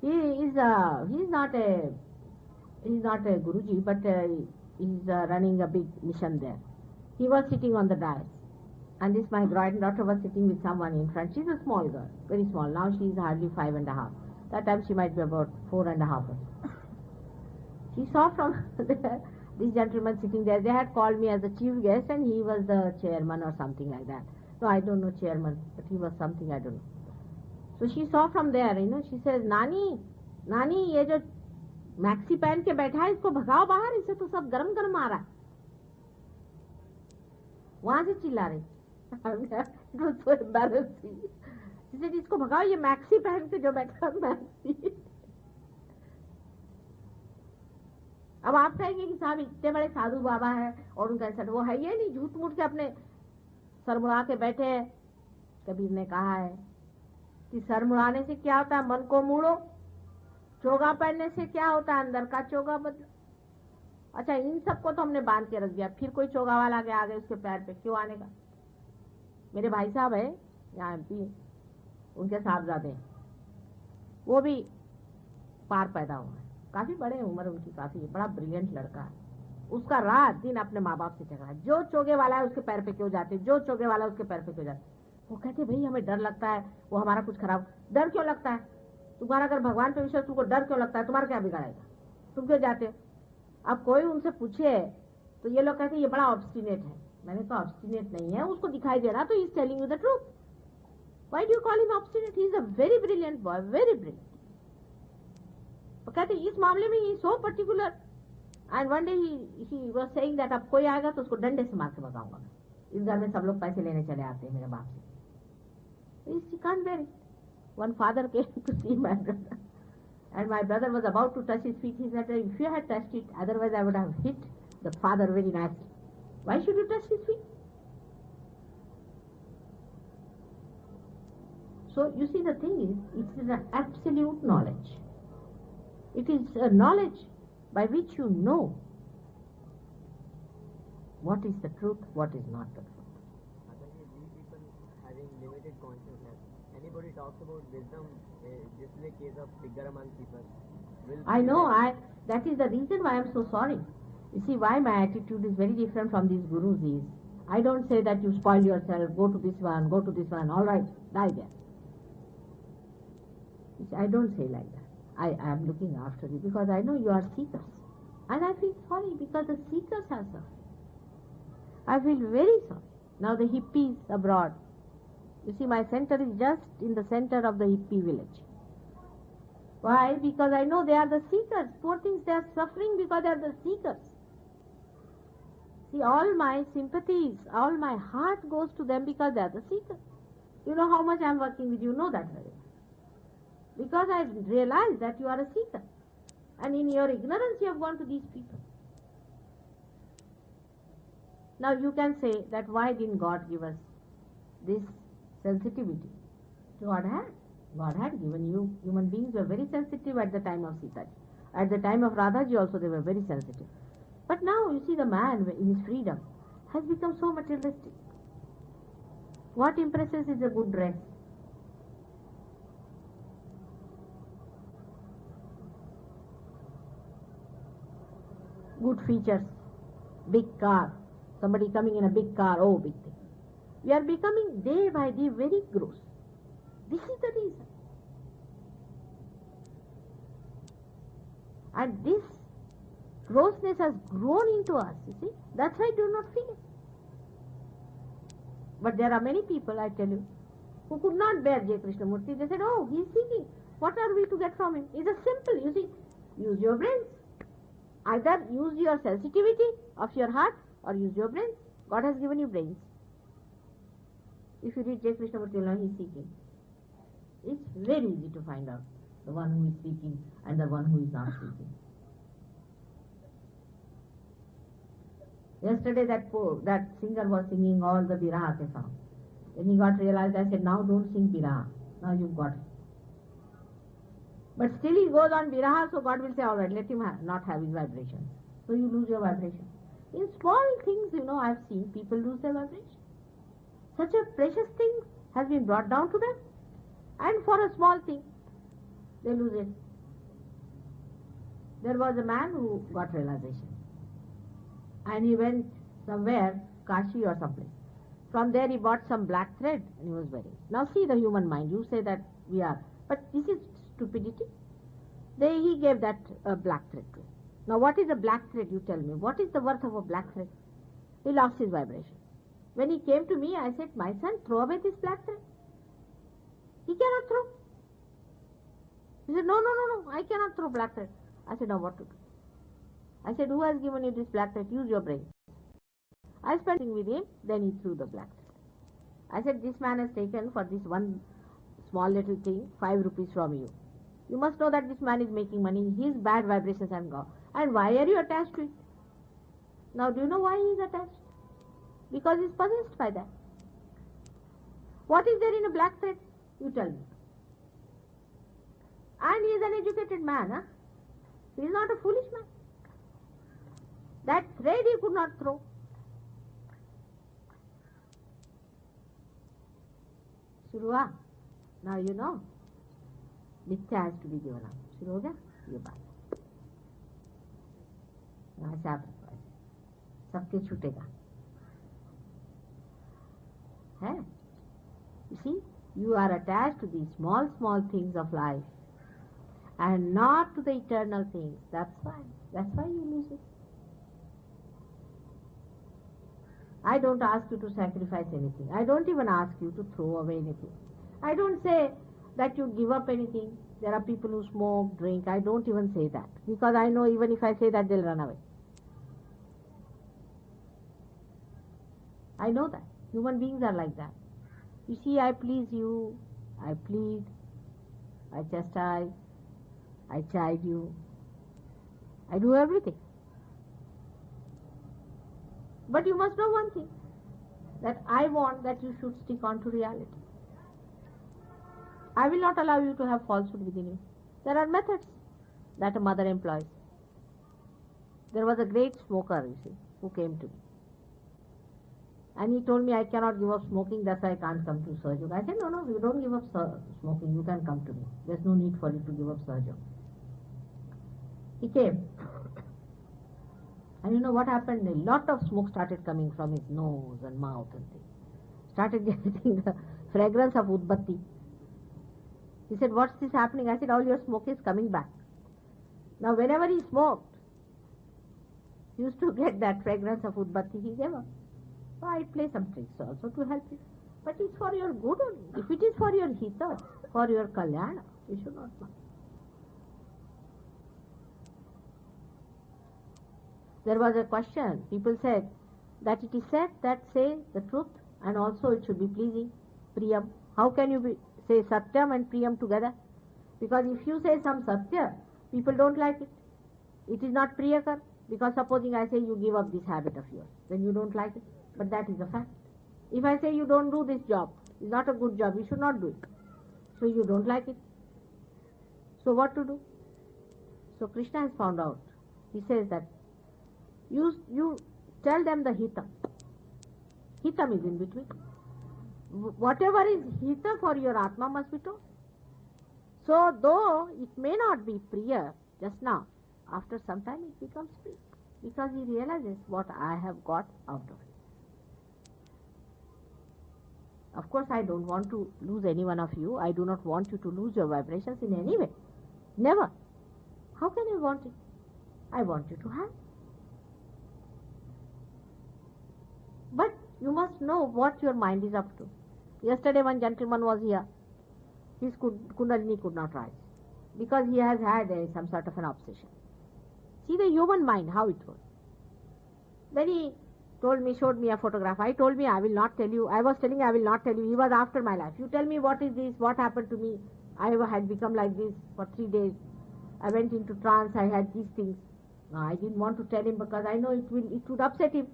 He's not a Guruji, but he's running a big mission there. He was sitting on the dais. And this my granddaughter was sitting with someone in front. She's a small girl, very small. Now she's hardly 5.5. That time she might be about 4.5 or so. She saw from there, this gentleman sitting there. They had called me as a chief guest and he was the chairman or something like that. No, I don't know chairman, but he was something, I don't know. So she saw from there, she says, Nani, ये जो maxi पहन के बैठा है, इसको भगाओ बाहर, इसे तो सब गरम गरम आ रहा है. वहां से चिल्ला रही. It was so embarrassing. She said, इसको भगाओ, ये मैक्सी पहन के जो बैठा है, मैक्सी. अब आप कहेंगे कि साहब इतने बड़े साधु बाबा है और उनका ऐसा, वो है ये नहीं, झूठ मूठ के अपने सर मुड़ा के बैठे हैं. कबीर ने कहा है कि सर मुड़ाने से क्या होता है, मन को मूड़ो. चोगा पहनने से क्या होता है, अंदर का चोगा बदलो. अच्छा, इन सबको तो हमने बांध के रख दिया, फिर कोई चोगा वाला के आ गए उसके पैर पे, क्यों आने का. मेरे भाई साहब है यहाँ MP, उनके साहबजादे हैं, वो भी पार पैदा हुआ है, काफी बड़े उम्र उनकी, काफी बड़ा ब्रिलियंट लड़का है. उसका रात दिन अपने माँ बाप से झगड़ा, जो चोगे वाला है उसके पैर पे क्यों जाते, जो चोगे वाला है उसके पैर पे क्यों जाते. वो कहते भाई हमें डर लगता है, वो हमारा कुछ खराब. डर क्यों लगता है तुम्हारा, अगर भगवान पे विश्वास, तुमको डर क्यों लगता है, तुम्हारा क्या बिगाड़ेगा, तुम क्यों जाते हो. अब कोई उनसे पूछे तो ये लोग कहते ये बड़ा ऑब्स्टिनेट है. मैंने कहा ऑब्स्टिनेट नहीं है, उसको दिखाई दे रहा, तो he is telling you the truth. Why do you call him obstinate, he is a very brilliant boy, very brilliant. कहते इस मामले में he so particular. And one day he was saying that अब कोई आएगा तो उसको डंडे से मार के भगाऊंगा. इस घर में सब लोग पैसे लेने चले आते हैं मेरे बाप से. She can't bear it. One father came to see my brother, and my brother was about to touch his feet. He said, if you had touched it, otherwise I would have hit the father very nicely. Why should you touch his feet? So you see, the thing is, it is an absolute knowledge. It is a knowledge by which you know what is the truth, what is not the truth. We people having limited consciousness. Anybody talks about wisdom, this is the case of bigger among people. I know, that is the reason why I am so sorry. You see, why my attitude is very different from these gurus is, I don't say that you spoil yourself, go to this one, all right, die there. You see, I don't say like that. I am looking after you because I know you are seekers. And I feel sorry because the seekers are suffering. I feel very sorry. Now the hippies abroad. You see, my center is just in the center of the hippie village. Why? Because I know they are the seekers. Poor things, they are suffering because they are the seekers. See, all my sympathies, all my heart goes to them because they are the seekers. You know how much I am working with you, know that very well. Because I realize that you are a seeker. And in your ignorance you have gone to these people. Now you can say that why didn't God give us this sensitivity? God had given you. Human beings were very sensitive at the time of Sita. At the time of Radhaji also they were very sensitive. But now you see the man in his freedom has become so materialistic. What impresses is a good dress. Good features, big car, somebody coming in a big car, oh big thing. We are becoming day by day very gross. This is the reason. And this grossness has grown into us, you see. That's why I do not feel it. But there are many people, I tell you, who could not bear J. Krishnamurti. They said, oh, he is seeking. What are we to get from him? It's a simple, you see, use your brains. Either use your sensitivity of your heart or use your brains. God has given you brains. If you read J. Krishnamurti, you'll know he is seeking. It's very easy to find out the one who is seeking and the one who is not seeking. Yesterday that singer was singing all the Viraha songs. When he got realized, I said, now don't sing Viraha. Now you've got it. But still he goes on Viraha, so God will say, all right, let him not have his vibration. So you lose your vibration. In small things, you know, I've seen people lose their vibration. Such a precious thing has been brought down to them. And for a small thing, they lose it. There was a man who got realization. And he went somewhere, Kashi or someplace. From there he bought some black thread and he was wearing. Now see the human mind. You say that we are. But this is stupidity. He gave that black thread to him. Now what is a black thread, you tell me? What is the worth of a black thread? He lost his vibration. When he came to me, I said, my son, throw away this black thread. He cannot throw. He said, no, I cannot throw black thread. I said, now what to do? I said, who has given you this black thread? Use your brain. I spent with him, then he threw the black thread. I said, this man has taken for this one small little thing 5 rupees from you. You must know that this man is making money. His bad vibrations have gone. And why are you attached to it? Now do you know why he is attached? Because he is possessed by that. What is there in a black thread? You tell me. And he is an educated man, huh? He is not a foolish man. That thread he could not throw. Shuru now you know, Mithya has to be given up. Shuru ho gaya? Ye baat. यहाँ से आप सबके छूटेगा है. You see, you are attached to these small things of life and not to the eternal things. That's why you lose it. I don't ask you to sacrifice anything. I don't even ask you to throw away anything. I don't say that you give up anything. There are people who smoke, drink. I don't even say that. Because I know even if I say that, they'll run away. I know that. Human beings are like that. You see, I please you. I plead. I chastise. I chide you. I do everything. But you must know one thing, that I want that you should stick on to reality. I will not allow you to have falsehood within you. There are methods that a mother employs. There was a great smoker, you see, who came to me. And he told me, I cannot give up smoking, that's why I can't come to Sahajyoga. I said, no, you don't give up smoking, you can come to me. There's no need for you to give up Sahajyoga. He came. And you know what happened? A lot of smoke started coming from his nose and mouth and things. Started getting the fragrance of udbatti. He said, what's this happening? I said, all your smoke is coming back. Now whenever he smoked, he used to get that fragrance of udbatti, he gave up. So I play some tricks also to help you. But it's for your good only. If it is for your hita, for your kalyana, you should not mind. There was a question. People said that it is said that say the truth and also it should be pleasing. Priyam. How can you say Satyam and Priyam together? Because if you say some Satya, people don't like it. It is not Priyakar. Because supposing I say you give up this habit of yours, then you don't like it. But that is a fact. If I say you don't do this job, it's not a good job, you should not do it. So you don't like it. So what to do? So Krishna has found out. He says that you tell them the hitam. Hitam is in between. Whatever is hita for your Atma must be told. So though it may not be Priya just now, after some time it becomes Priya. Because he realizes what I have got out of it. Of course I don't want to lose any one of you. I do not want you to lose your vibrations in any way. Never. How can I want it? I want you to have. But you must know what your mind is up to. Yesterday one gentleman was here. His kundalini could not rise because he has had some sort of an obsession. See the human mind, how it works. Then he showed me a photograph. I told me, I will not tell you. I was telling, I will not tell you. He was after my life. You tell me what is this, what happened to me. I had become like this for 3 days. I went into trance, I had these things. No, I didn't want to tell him because I know it would upset him.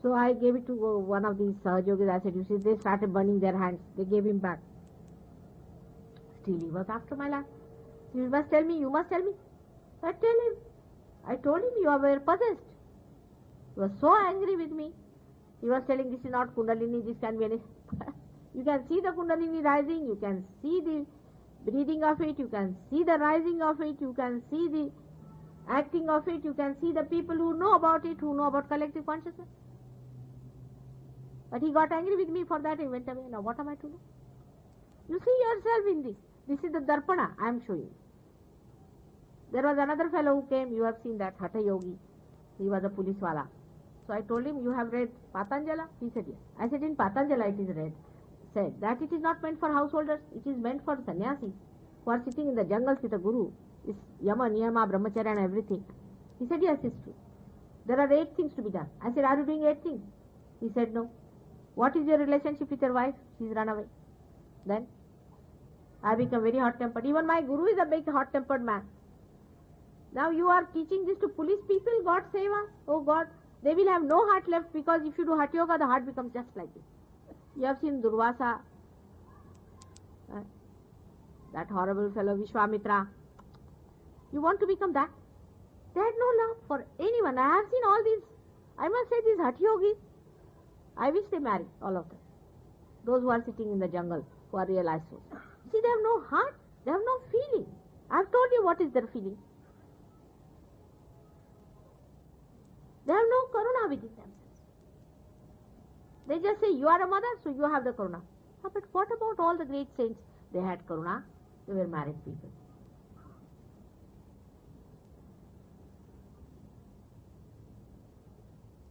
So I gave it to one of these Sahajyogis. I said, you see, they started burning their hands. They gave him back. Still he was after my life. So you must tell me, you must tell me. So I tell him. I told him, you were possessed. He was so angry with me. He was telling, this is not Kundalini, this can be any... You can see the Kundalini rising, you can see the breathing of it, you can see the rising of it, you can see the acting of it, you can see the people who know about it, who know about collective consciousness. But he got angry with me for that, he went away. Now what am I to do? You see yourself in this. This is the Darpana I am showing. There was another fellow who came, you have seen that, Hatha Yogi. He was a police wala. So I told him, you have read Patanjala? He said, yes. I said, in Patanjala it is read. Said that it is not meant for householders, it is meant for sannyasis who are sitting in the jungles with a guru. It's yama, niyama, brahmacharya and everything. He said, yes, it's true. There are 8 things to be done. I said, are you doing 8 things? He said, no. What is your relationship with your wife? She's run away. Then I become very hot-tempered. Even my guru is a big hot-tempered man. Now you are teaching this to police people? God save us. Oh God, they will have no heart left, because if you do Hatha Yoga, the heart becomes just like this. You have seen Durvasa, that horrible fellow Vishwamitra. You want to become that? They had no love for anyone. I have seen all these. I must say, these Hatha Yogis, I wish they marry, all of them. Those who are sitting in the jungle, who are realized souls. See, they have no heart, they have no feeling. I have told you what is their feeling. They have no karuna within themselves. They just say, you are a mother, so you have the karuna. But what about all the great saints? They had karuna, they were married people.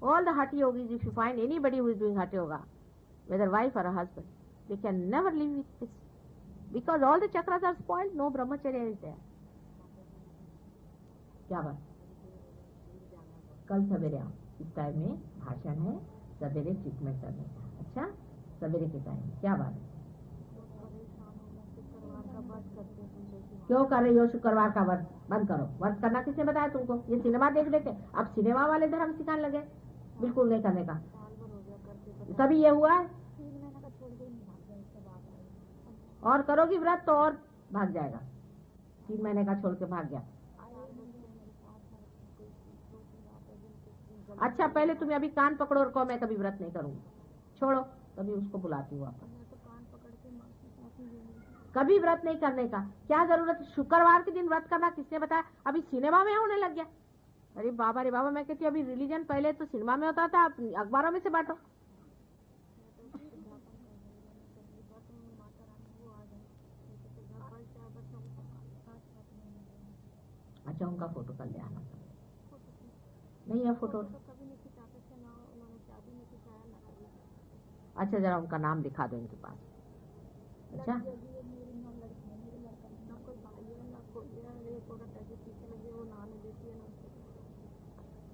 All the Hatha Yogis, if you find anybody who is doing Hatha Yoga, whether wife or a husband, they can never live with this. Because all the chakras are spoiled, no brahmacharya is there. क्या बात? कल सवेरे आओ, इस time में भाषण है, सवेरे ट्रीटमेंट करने का. अच्छा, सवेरे के टाइम में क्या बात है? क्यों कर रही हो शुक्रवार का व्रत? बंद करो. व्रत करना किसने बताया तुमको? ये सिनेमा देख देखे अब सिनेमा वाले धर्म सिखाने लगे. बिल्कुल नहीं करने का. कभी ये हुआ है? और करोगी व्रत तो और भाग जाएगा. 3 महीने का छोड़ के भाग गया. अच्छा, पहले तुम्हें अभी कान पकड़ो और कहो मैं कभी व्रत नहीं करूंगी. छोड़ो, कभी उसको बुलाती हूँ वापस. कभी व्रत नहीं करने का क्या जरूरत? शुक्रवार के दिन व्रत करना किसने बताया? अभी सिनेमा में होने लग गया. अरे बाबा रे बाबा, मैं कहती हूँ अभी रिलीजन पहले तो सिनेमा में होता था, अखबारों में से बांटो. अच्छा, उनका फोटो कर ले आना. नहीं है फोटो. अच्छा, जरा उनका नाम दिखा दो इनके पास. अच्छा,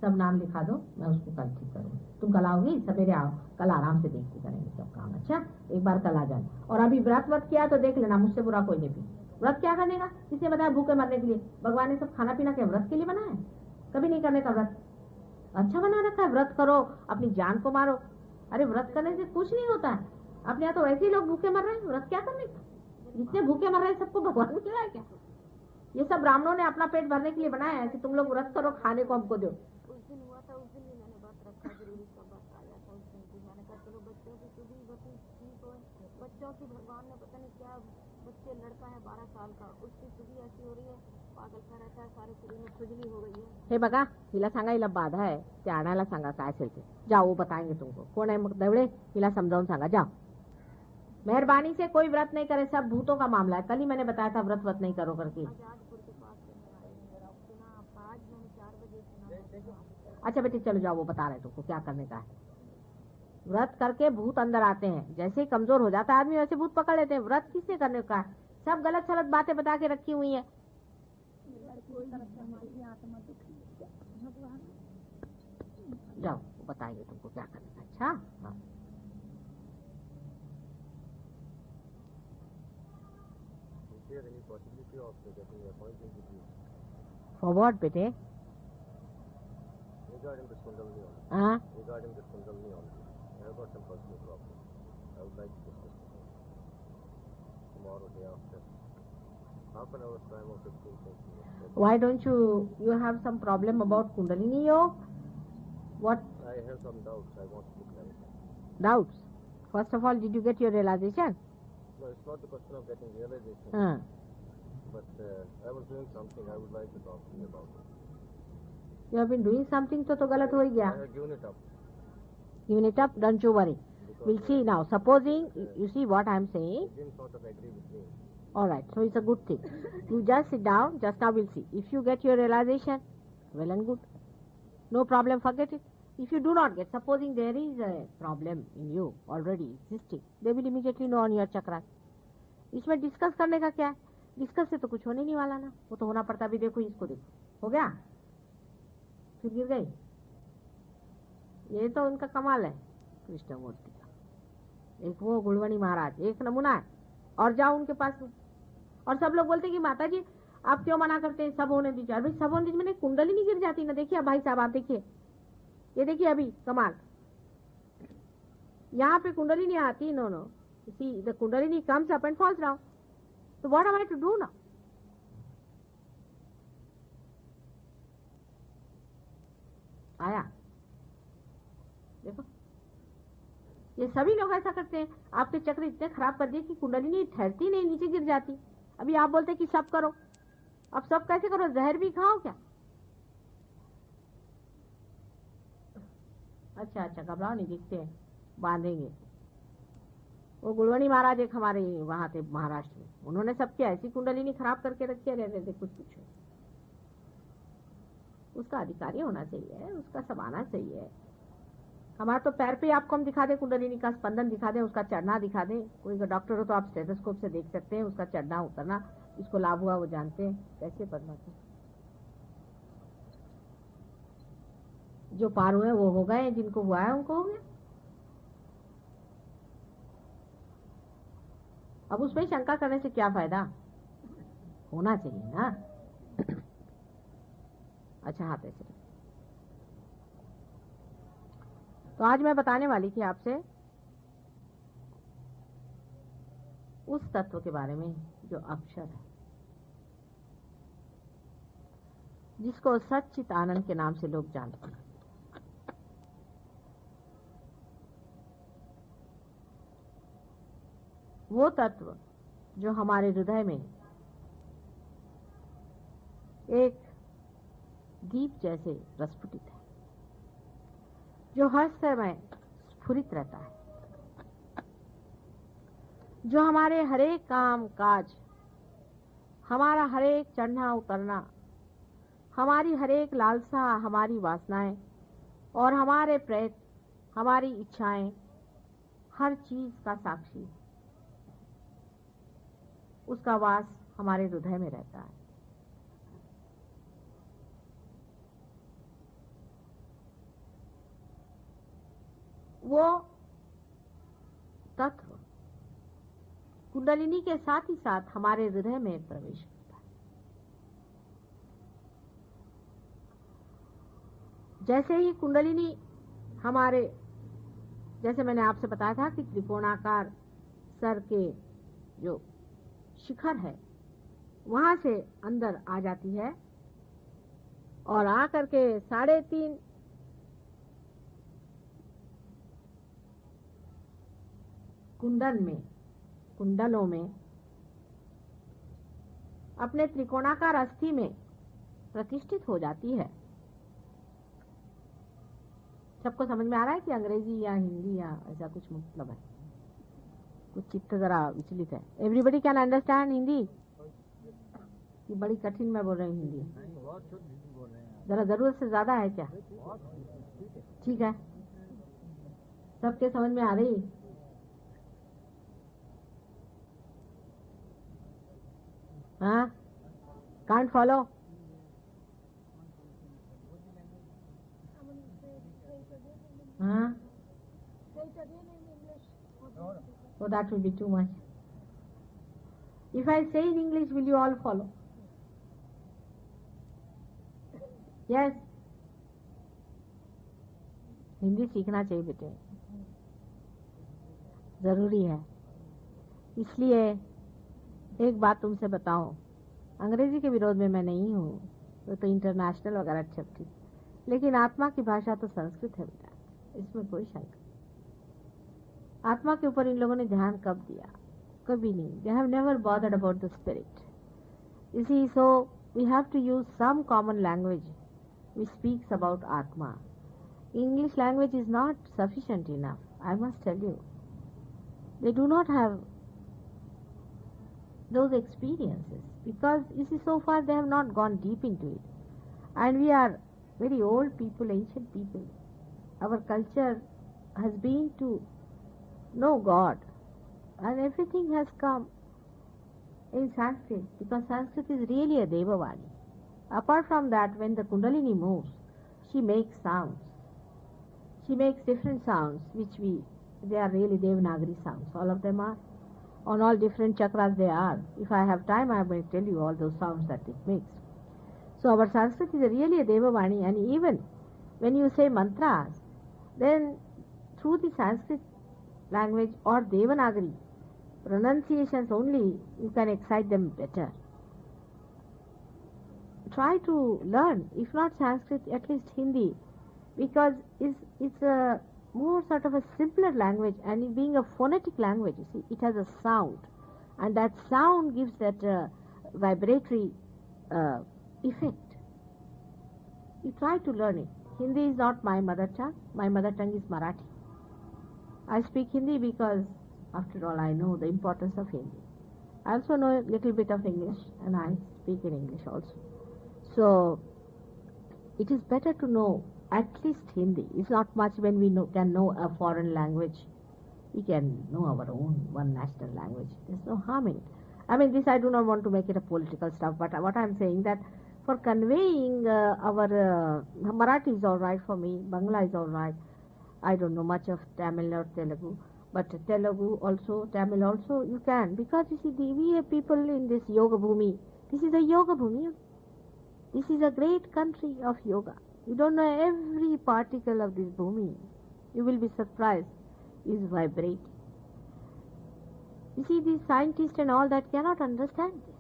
सब नाम लिखा दो, मैं उसको कल ठीक करूँगी. तुम कल आओगी? सवेरे आओ, कल आराम से देखते करेंगे सब काम. अच्छा, एक बार कल आ जाना. और अभी व्रत किया तो देख लेना, मुझसे बुरा कोई नहीं भी. व्रत क्या करने का? किसने बताया भूखे मरने के लिए? भगवान ने सब खाना पीना क्या व्रत के लिए बनाया है? कभी नहीं करने का व्रत. अच्छा बना रखा है, व्रत करो, अपनी जान को मारो. अरे व्रत करने से कुछ नहीं होता है. अपने यहाँ तो वैसे ही लोग भूखे मर रहे हैं, व्रत क्या करने का? जितने भूखे मर रहे हैं सबको भगवान मिला है क्या? ये सब ब्राह्मणों ने अपना पेट भरने के लिए बनाया है कि तुम लोग व्रत करो, खाने को हमको दो. उस दिन हुआ था, उस दिन भी मैंने व्रत रखा, जरूरी का व्रत आया था. उस दिन भी मैंने कहा चलो बच्चों की सुधी बच्ची ठीक हो. बच्चों की भगवान ने पता नहीं क्या, बच्चे लड़का है 12 साल का, उसकी सुधी ऐसी हो रही है, पागल सा रहता है, सारे शरीर में खुजली हो गई है. हे बघा, हिला सांगा, हिला बाधा आहे, ते आणायला सांगा काय असेल ते. जाओ, वो बताएंगे तुमको. कोण आहे मग दवड़े? हिला समजावून सांगा, जाओ. मेहरबानी से कोई व्रत नहीं करे, सब भूतों का मामला है. कल ही मैंने बताया था व्रत नहीं करो करके. आजादपुर के पास से आए, जरा सुना 5 अच्छा बेटे चलो जाओ, वो बता रहे तुमको क्या करने का है। व्रत करके भूत अंदर आते हैं, जैसे ही कमजोर हो जाता है आदमी वैसे भूत पकड़ लेते हैं। व्रत किससे करने का है? सब गलत सलत बातें बता के रखी हुई है। जाओ वो बताएंगे तुमको क्या करने का। अच्छा हाँ। For what बेटे? Regarding this Kundalini only. हाँ Regarding this Kundalini only. I have got some personal problems. I would like to discuss with you. Tomorrow, day after. Half an hour's time or 15 minutes. Why don't you have some problem about Kundalini yoga? What I have some doubts. I want to clarify. doubts? First of all, did you get your realization? No, it's not the question of getting realization. हाँ. But I was doing something. I would like to talk to you about it. You have been doing something तो गलत हो ही गया. I have given it up. Given it up, don't you worry. We'll see now. Supposing, you see what I'm saying? It didn't sort of agree with me. Alright, so it's a good thing. You just sit down, just now we'll see. If you get your realization, well and good. No problem, forget it. If you do not get, supposing there is a problem in you already existing, they will immediately know on your chakras. इसमें discuss करने का क्या है? Discuss से तो कुछ होने नहीं वाला ना, वो तो होना पड़ता भी। देखो इसको देखो, हो गया, फिर गिर गई। ये तो उनका कमाल है कृष्णमूर्ति का। एक वो गुलवणी महाराज एक नमूना है। और जाओ उनके पास में, और सब लोग बोलते कि माता जी आप क्यों मना करते हैं, सब होने दीजिए। अभी सब होने दीजिए, मैंने कुंडली नहीं गिर जाती ना। देखिए भाई साहब, आप देखिए, ये देखिए अभी कमाल, यहाँ पे कुंडली नहीं आती। No no, see the kundalini comes up and falls down. So what am I to do now? आया, देखो ये सभी लोग ऐसा करते हैं। आपके चक्र इतने खराब कर दिए कि कुंडलिनी ठहरती नहीं, नीचे गिर जाती। अभी आप बोलते कि सब करो, अब सब कैसे करो? जहर भी खाओ क्या? अच्छा अच्छा, घबराओ नहीं, दिखते हैं, बांधेंगे। वो गुलवणी महाराज एक हमारे वहां थे महाराष्ट्र में, उन्होंने सबकी ऐसी कुंडलिनी खराब करके रखी है, रहते थे कुछ पूछो। उसका अधिकारी होना चाहिए, उसका सब आना चाहिए। हमारा तो पैर पे आपको हम दिखा दे, कुंडलिनी का स्पंदन दिखा दे, उसका चढ़ना दिखा दे। कोई डॉक्टर हो तो आप स्टेथोस्कोप से देख सकते हैं उसका चढ़ना उतरना। इसको लाभ हुआ वो जानते हैं कैसे पढ़ना था। जो पार हुए वो हो गए, जिनको हुआ है उनको हो गया। अब उसमें शंका करने से क्या फायदा? होना चाहिए ना। अच्छा हाथ ऐसे। तो आज मैं बताने वाली थी आपसे उस तत्व के बारे में जो अक्षर है, जिसको सच्चित आनंद के नाम से लोग जानते हैं। वो तत्व जो हमारे हृदय में एक दीप जैसे प्रस्फुटित है, जो हर समय स्फुरित रहता है, जो हमारे हरेक काम काज, हमारा हरेक चढ़ना उतरना, हमारी हरेक लालसा, हमारी वासनाएं और हमारे प्रयत्न, हमारी इच्छाएं, हर चीज का साक्षी, उसका वास हमारे हृदय में रहता है। वो तत्व कुंडलिनी के साथ ही साथ हमारे हृदय में प्रवेश करता है। जैसे ही कुंडलिनी हमारे, जैसे मैंने आपसे बताया था कि त्रिकोणाकार सर के जो शिखर है वहां से अंदर आ जाती है और आकर के 3.5 कुंडलों में अपने त्रिकोणाकार अस्थि में प्रतिष्ठित हो जाती है। सबको समझ में आ रहा है कि अंग्रेजी या हिंदी या ऐसा कुछ मतलब है? कुछ चित्त जरा विचलित है। Everybody can understand Hindi? कि बड़ी कठिन मैं बोल रही हूँ हिंदी? बहुत शुद्ध हिंदी बोल रहे हैं। जरा जरूरत से ज्यादा है क्या? ठीक है, सबके समझ में आ रही? हाँ, कांट फॉलो? हाँ, so that will be too much. If I say in English, will you all follow? Yes. Hindi सीखना चाहिए बेटे, जरूरी है। इसलिए एक बात तुमसे बताओ, अंग्रेजी के विरोध में मैं नहीं हूँ, तो इंटरनेशनल वगैरह चलती, लेकिन आत्मा की भाषा तो संस्कृत है बेटा, इसमें कोई शंका। आत्मा के ऊपर इन लोगों ने ध्यान कब दिया? कभी नहीं। They have never bothered about the spirit. You see, so we have to use some common language which speaks about Atma. English language is not sufficient enough, I must tell you. They do not have those experiences because, you see, so far they have not gone deep into it. And we are very old people, ancient people. Our culture has been to know God, and everything has come in Sanskrit because Sanskrit is really a Devavani. Apart from that, when the Kundalini moves, she makes sounds. She makes different sounds they are really Devanagari sounds. All of them are. On all different chakras they are. If I have time, I will tell you all those sounds that it makes. So our Sanskrit is really a Devavani, and even when you say mantras, then through the Sanskrit language or Devanagari pronunciations only, you can excite them better. Try to learn, if not Sanskrit, at least Hindi, because it's a more sort of a simpler language, and it being a phonetic language, you see, it has a sound, and that sound gives that vibratory effect. You try to learn it. Hindi is not my mother tongue. My mother tongue is Marathi. I speak Hindi because, after all, I know the importance of Hindi. I also know a little bit of English, and I speak in English also. So, it is better to know at least Hindi. It's not much when we can know a foreign language. We can know our own one national language. There's no harm in it. I mean, this I do not want to make it a political stuff, but what I'm saying that for conveying our Marathi is all right for me, Bangla is all right. I don't know much of Tamil or Telugu, but Telugu also, Tamil also, you can, because you see, we are people in this yoga bhumi. This is a yoga bhumi. This is a great country of yoga. You don't know every particle of this bhumi. You will be surprised. Is vibrating. You see, these scientists and all that cannot understand this.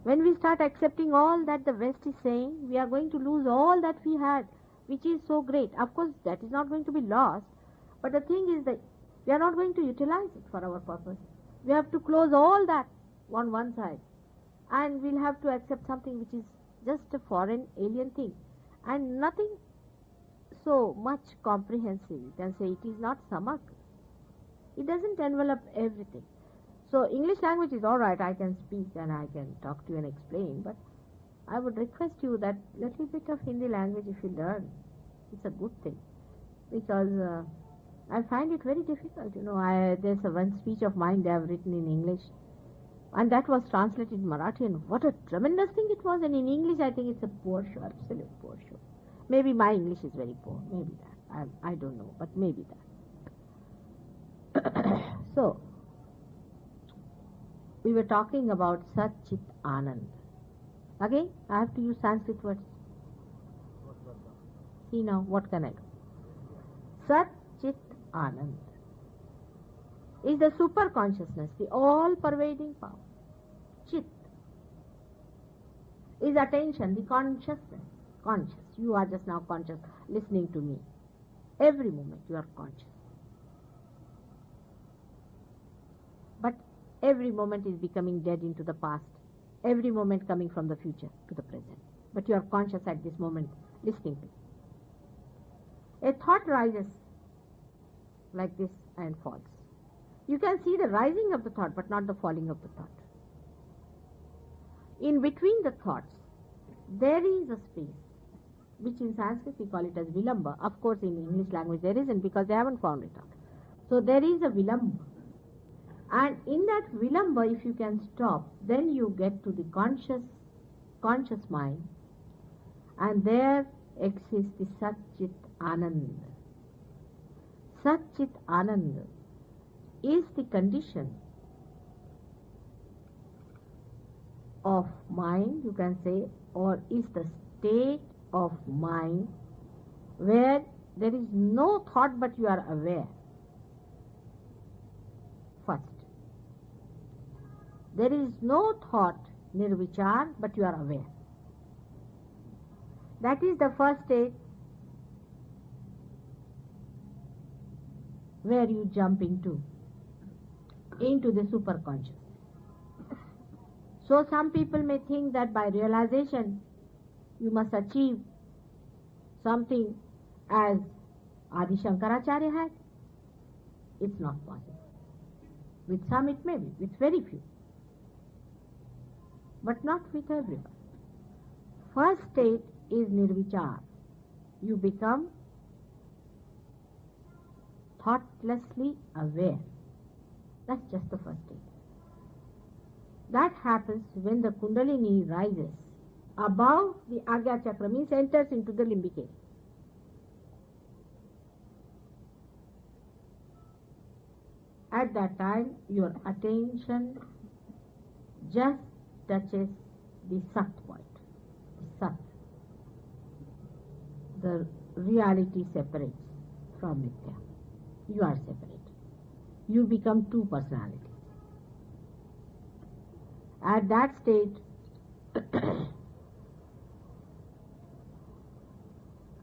When we start accepting all that the West is saying, we are going to lose all that we had, which is so great. Of course, that is not going to be lost, but the thing is that we are not going to utilize it for our purpose. We have to close all that on one side, and we'll have to accept something which is just a foreign alien thing, and nothing so much comprehensive. You can say it is not samak. It doesn't envelop everything. So English language is all right. I can speak and I can talk to you and explain, but I would request you that little bit of Hindi language, if you learn, it's a good thing, because I find it very difficult. You know, there's one speech of mine they have written in English, and that was translated in Marathi, and what a tremendous thing it was. And in English, I think it's a poor show, absolute poor show. Maybe my English is very poor, maybe that. I don't know, but maybe that. So, we were talking about Sat Chit Anand. Again, I have to use Sanskrit words. See now, what can I do? Sat Chit Anand is the super consciousness, the all-pervading power. Chit is attention, the consciousness. Conscious. You are just now conscious, listening to me. Every moment you are conscious. But every moment is becoming dead into the past. Every moment coming from the future to the present. But you are conscious at this moment, listening to it. A thought rises like this and falls. You can see the rising of the thought, but not the falling of the thought. In between the thoughts, there is a space, which in Sanskrit we call it as vilamba. Of course in English language there isn't, because they haven't found it out. So there is a vilamba. And in that vilamba, if you can stop, then you get to the conscious mind, and there exists the Satchit Anand. Satchit Anand is the condition of mind, you can say, or is the state of mind where there is no thought but you are aware. First, there is no thought, nirvichar, but you are aware. That is the first state where you jump into the superconscious. So some people may think that by realization you must achieve something as Adi Shankaracharya had. It's not possible. With some it may be, with very few, but not with everyone. First state is nirvichar. You become thoughtlessly aware. That's just the first state. That happens when the Kundalini rises above the Agya Chakra, means enters into the limbic area. At that time, your attention just touches the Sat point. The Sat. The reality separates from Mithya. You are separate. You become two personalities. At that state,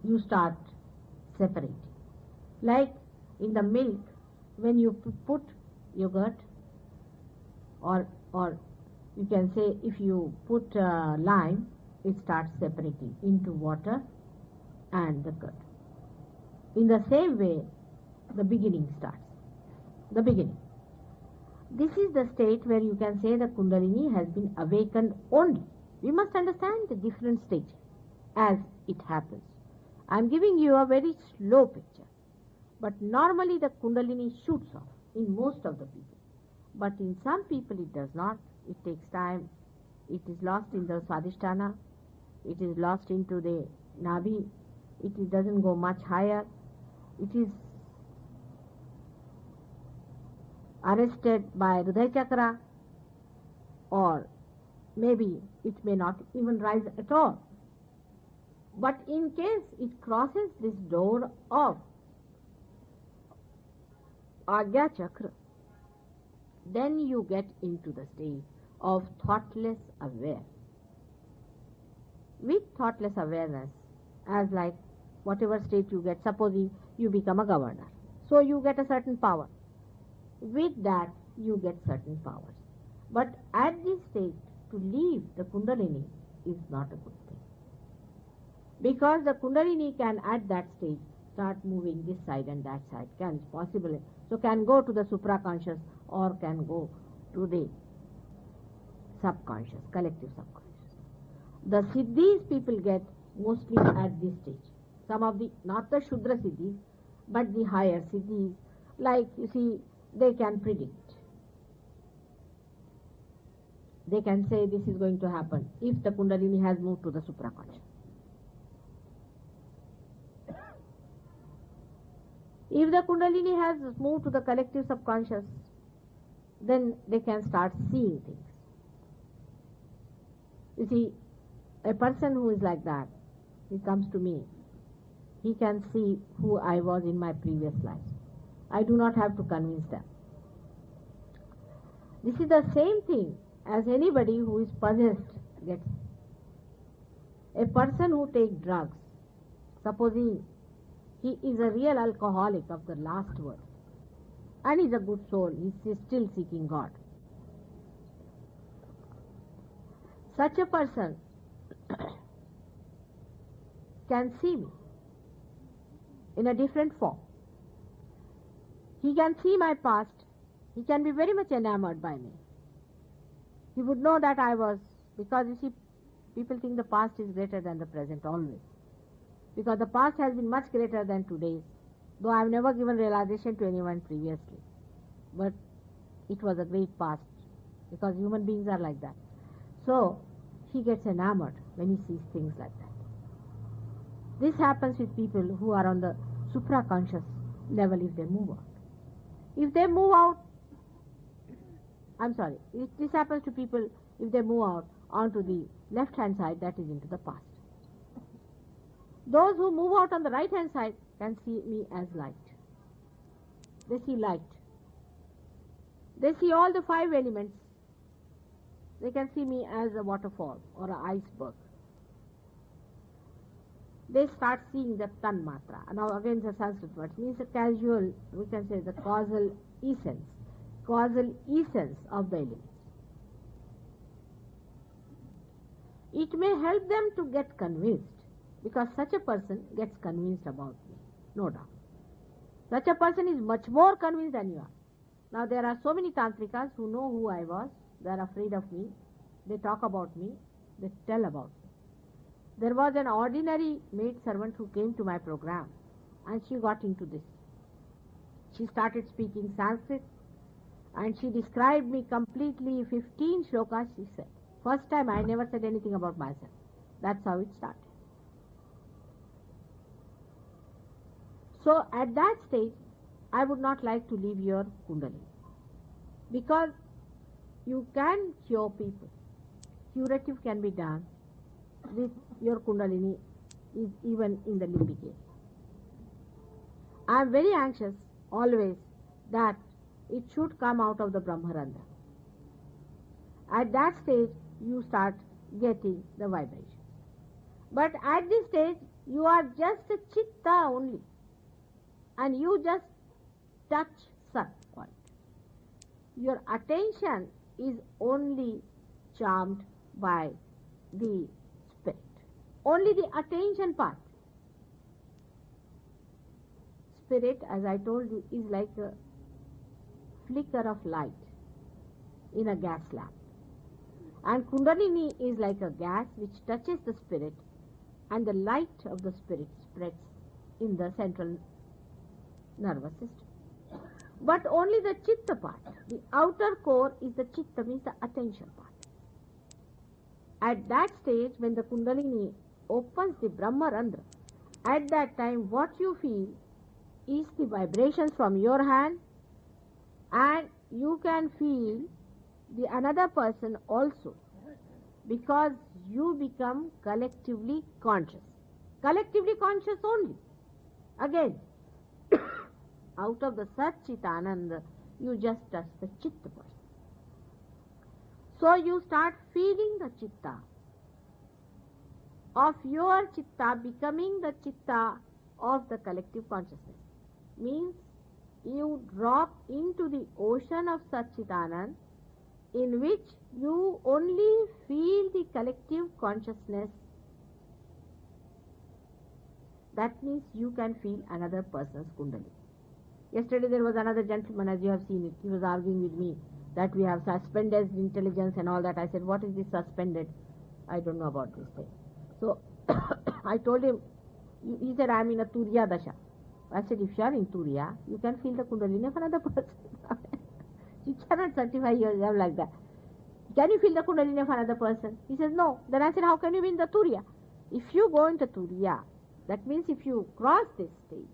you start separating. Like in the milk, when you put yogurt, or you can say if you put lime, it starts separating into water and the curd. In the same way, the beginning starts. The beginning. This is the state where you can say the Kundalini has been awakened only. We must understand the different stages as it happens. I am giving you a very slow picture. But normally the Kundalini shoots off in most of the people. But in some people it does not. It takes time. It is lost in the Swadhisthana. It is lost into the Nabi. It doesn't go much higher. It is arrested by Hridaya Chakra, or maybe it may not even rise at all. But in case it crosses this door of Agya Chakra, then you get into the state of thoughtless aware. With thoughtless awareness, as like whatever state you get, supposing you become a governor, so you get a certain power. With that, you get certain powers. But at this stage, to leave the Kundalini is not a good thing. Because the Kundalini can, at that stage, start moving this side and that side. Can possibly. So can go to the supraconscious or can go to the subconscious, collective subconscious. The siddhis people get mostly at this stage. Some of the, not the Shudra siddhis, but the higher siddhis, like you see, they can predict. They can say this is going to happen if the Kundalini has moved to the supraconscious. If the Kundalini has moved to the collective subconscious, then they can start seeing things. You see, a person who is like that, he comes to me, he can see who I was in my previous life. I do not have to convince them. This is the same thing as anybody who is possessed gets. A person who takes drugs, supposing he is a real alcoholic of the last word, and is a good soul, he is still seeking God. Such a person can see me in a different form. He can see my past. He can be very much enamored by me. He would know that I was, because you see, People think the past is greater than the present always. Because the past has been much greater than today's. Though I have never given realization to anyone previously. But it was a great past. Because human beings are like that. So, he gets enamored when he sees things like that. This happens with people who are on the supraconscious level if they move out. If they move out, this happens to people if they move out onto the left-hand side, that is into the past. Those who move out on the right-hand side can see me as light. They see light. They see all the 5 elements. They can see me as a waterfall or an iceberg. They start seeing the tanmatra. Now again the Sanskrit word means a casual, we can say the causal essence of the elements. It may help them to get convinced, because such a person gets convinced about me, no doubt. Such a person is much more convinced than you are. Now there are so many tantrikas who know who I was, they are afraid of me, they talk about me, they tell about me. There was an ordinary maid servant who came to my program and she got into this. She started speaking Sanskrit and she described me completely, 15 shlokas she said. First time I never said anything about myself. That's how it started. So at that stage, I would not like to leave your Kundalini. Because you can cure people. Curative can be done with your Kundalini is even in the limbic area. I am very anxious always that it should come out of the Brahmarandha. At that stage, you start getting the vibration. But at this stage, you are just a chitta only. And you just touch Sat point. Your attention is only charmed by the spirit. Only the attention part. Spirit, as I told you, is like a flicker of light in a gas lamp. And Kundalini is like a gas which touches the spirit and the light of the spirit spreads in the central nervous system. But only the chitta part, the outer core is the chitta, means the attention part. At that stage, when the Kundalini opens the Brahmarandra, at that time what you feel is the vibrations from your hand, and you can feel the another person also, because you become collectively conscious. Collectively conscious only. Again, out of the Sat Chit Ananda, you just touch the chitta person. So you start feeling the chitta of your chitta becoming the chitta of the collective consciousness. Means you drop into the ocean of Sat Chit Ananda, in which you only feel the collective consciousness. That means you can feel another person's Kundalini. Yesterday there was another gentleman, as you have seen it, he was arguing with me that we have suspended intelligence and all that. I said, what is this suspended? I don't know about this thing. So I told him, he said, I am in a Turiya Dasha. I said, if you are in Turiya, you can feel the Kundalini of another person. You cannot certify yourself like that. Can you feel the Kundalini of another person? He says, no. Then I said, how can you be in the Turiya? If you go into Turiya, that means if you cross this stage,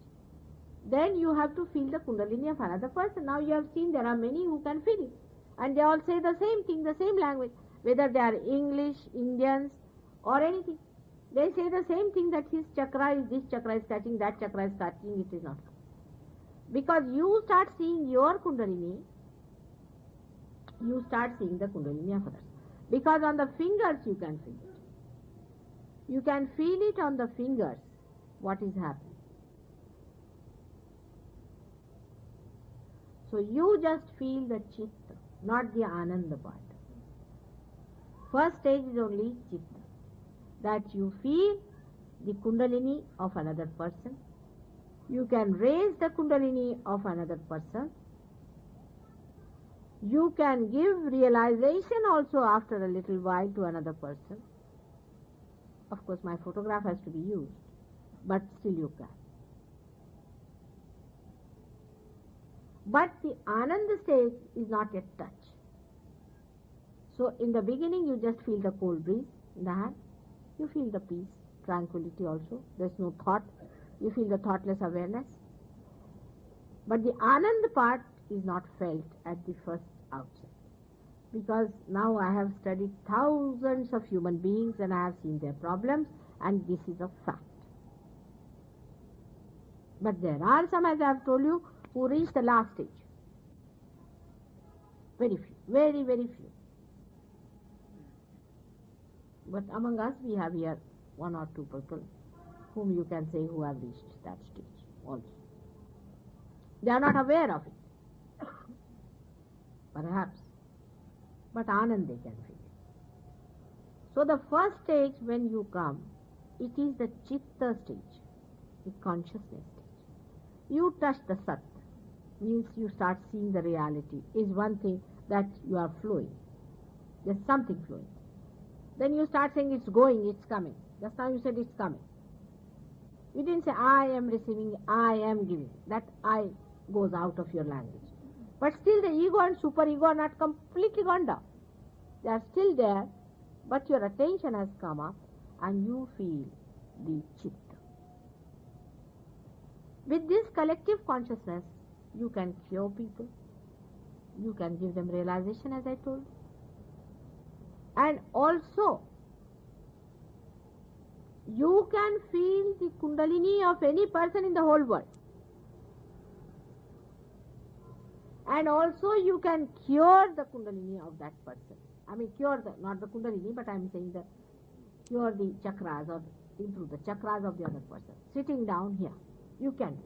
then you have to feel the Kundalini of another person. Now you have seen there are many who can feel it. And they all say the same thing, the same language. Whether they are English, Indians or anything. They say the same thing, that his chakra is, this chakra is touching, that chakra is touching, it is not. Because you start seeing your Kundalini, you start seeing the Kundalini of others. Because on the fingers you can feel it. You can feel it on the fingers, what is happening. So you just feel the chitta, not the ananda part. First stage is only chitta, that you feel the Kundalini of another person. You can raise the Kundalini of another person. You can give realization also after a little while to another person. Of course, my photograph has to be used, but still you can. But the Ananda stage is not yet touch. So in the beginning, you just feel the cold breeze in the hand. You feel the peace, tranquility also. There's no thought. You feel the thoughtless awareness. But the Ananda part is not felt at the first outset. Because now I have studied thousands of human beings and I have seen their problems, and this is a fact. But there are some, as I have told you, who reach the last stage. Very few. Very, very few. But among us, we have here one or two people whom you can say who have reached that stage also. They are not aware of it. Perhaps. But Anand they can feel. So the first stage when you come, it is the Chitta stage, the consciousness stage. You touch the Sat, means you start seeing the reality, is one thing that you are flowing. There's something flowing. Then you start saying it's going, it's coming. Just now you said it's coming. You didn't say I am receiving, I am giving. That I goes out of your language. But still the ego and superego are not completely gone down. They are still there, but your attention has come up and you feel the Chitta. With this collective consciousness, you can cure people. You can give them realization, as I told. And also, you can feel the Kundalini of any person in the whole world. And also you can cure the Kundalini of that person. I mean cure the, not the Kundalini, but I am saying the cure the chakras or improve the chakras of the other person. Sitting down here, you can do.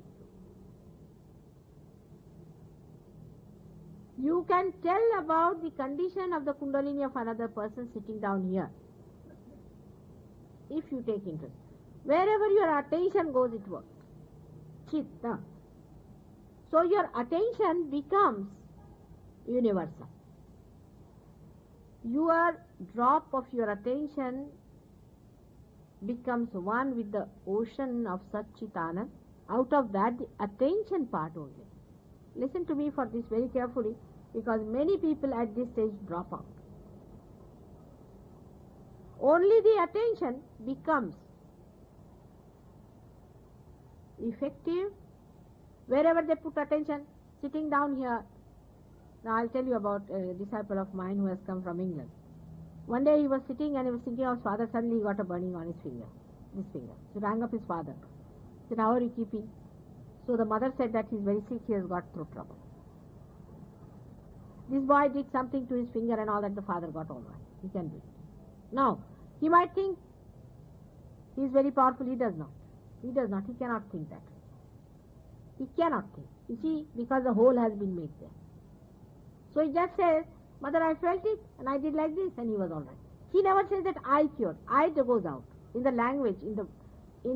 You can tell about the condition of the Kundalini of another person sitting down here, if you take interest. Wherever your attention goes, it works. Chitta. So your attention becomes universal. Your drop of your attention becomes one with the ocean of Satchitanand. Out of that, the attention part only. Listen to me for this very carefully, because many people at this stage drop out. Only the attention becomes effective wherever they put attention. Sitting down here. Now I'll tell you about a disciple of mine who has come from England. One day he was sitting and he was thinking of his father. Suddenly he got a burning on his finger, this finger. So he rang up his father. He said, how are you keeping? So the mother said that he's very sick, he has got throat trouble. This boy did something to his finger and all that, the father got all right. He can do it. Now, he might think he is very powerful. He does not. He does not. He cannot think that. He cannot think. You see, because the hole has been made there. So he just says, mother, I felt it and I did like this and he was all right. He never says that I cured. I goes out. In the language, in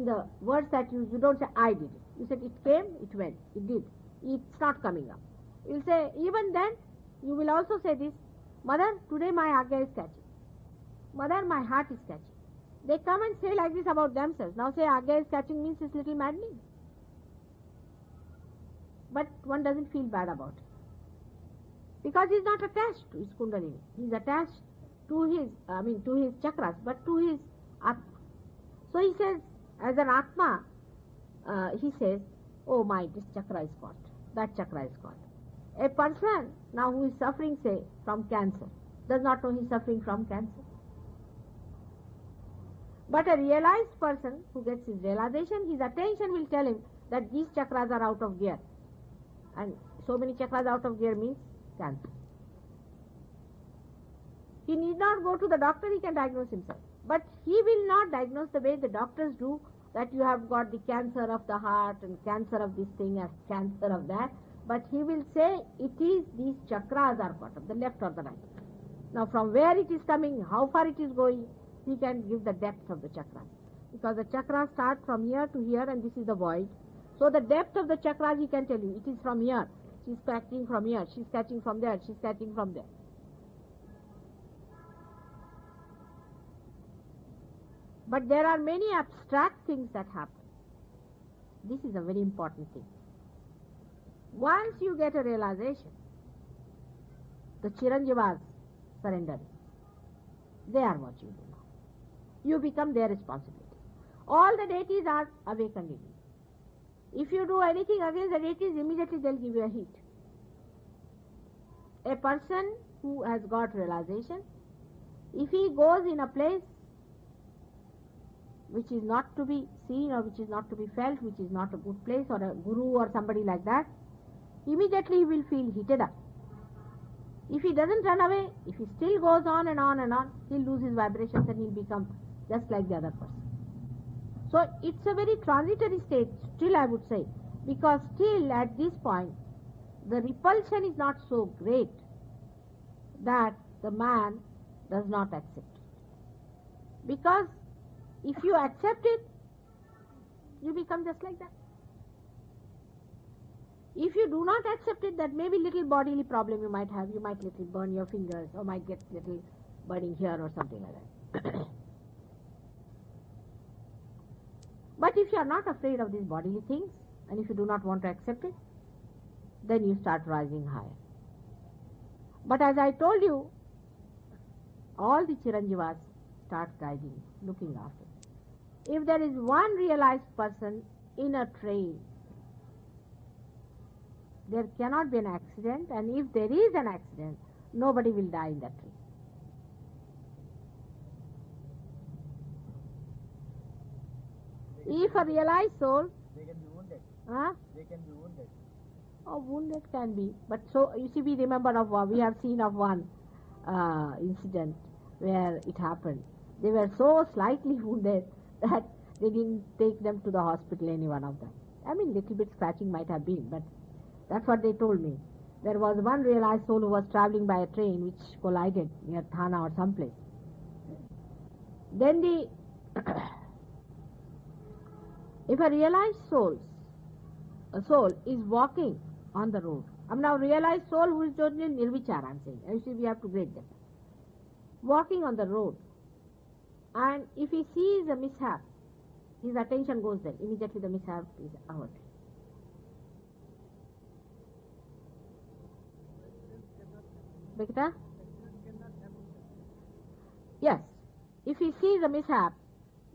the words that you don't say I did it. You said it came, it went, it did. It's not coming up. You'll say, even then, you will also say this, mother, today my agya is catching. Mother, my heart is catching. They come and say like this about themselves. Now say agya is catching means it's little maddening. But one doesn't feel bad about it. Because he's not attached to his Kundalini. He's attached to his, to his chakras, but to his Atma. So he says, as an Atma, he says, oh my, this chakra is caught, that chakra is caught. A person now who is suffering, say, from cancer, does not know he is suffering from cancer. But a realized person who gets his realization, his attention will tell him that these chakras are out of gear. And so many chakras out of gear means cancer. He need not go to the doctor, he can diagnose himself. But he will not diagnose the way the doctors do, that you have got the cancer of the heart and cancer of this thing as cancer of that. But he will say it is these chakras are caught up, the left or the right. Now from where it is coming, how far it is going, he can give the depth of the chakras. Because the chakras start from here to here and this is the void. So the depth of the chakras he can tell you, it is from here. She's catching from here, she's catching from there, she's catching from there. But there are many abstract things that happen. This is a very important thing. Once you get a realization, the Chiranjivas surrender. They are what you do now. You become their responsibility. All the deities are awakened in you. If you do anything against the deities, immediately they'll give you a hit. A person who has got realization, if he goes in a place which is not to be seen or which is not to be felt, which is not a good place, or a guru or somebody like that, immediately he will feel heated up. If he doesn't run away, if he still goes on and on and on, he'll lose his vibrations and he'll become just like the other person. So it's a very transitory state, still I would say, because still at this point, the repulsion is not so great that the man does not accept it. Because if you accept it, you become just like that. If you do not accept it, that maybe little bodily problem you might have, you might little burn your fingers or might get little burning here or something like that. But if you are not afraid of these bodily things, and if you do not want to accept it, then you start rising higher. But as I told you, all the Chiranjivas start guiding, looking after. If there is one realized person in a train, there cannot be an accident, and if there is an accident, nobody will die in that train. If a realized soul, They can be wounded. They can be wounded. Oh, wounded can be. But so, you see, we remember of one, we have seen of one incident where it happened. They were so slightly wounded that they didn't take them to the hospital, any one of them. I mean, little bit scratching might have been, but that's what they told me. There was one realized soul who was traveling by a train which collided near Thana or someplace. Then if a realized soul is walking on the road, now realized soul who is totally nirvichar, I'm saying. You see, we have to grade them. Walking on the road, and if he sees a mishap, his attention goes there. Immediately the mishap is averted. Bekta? Yes. If he sees a mishap,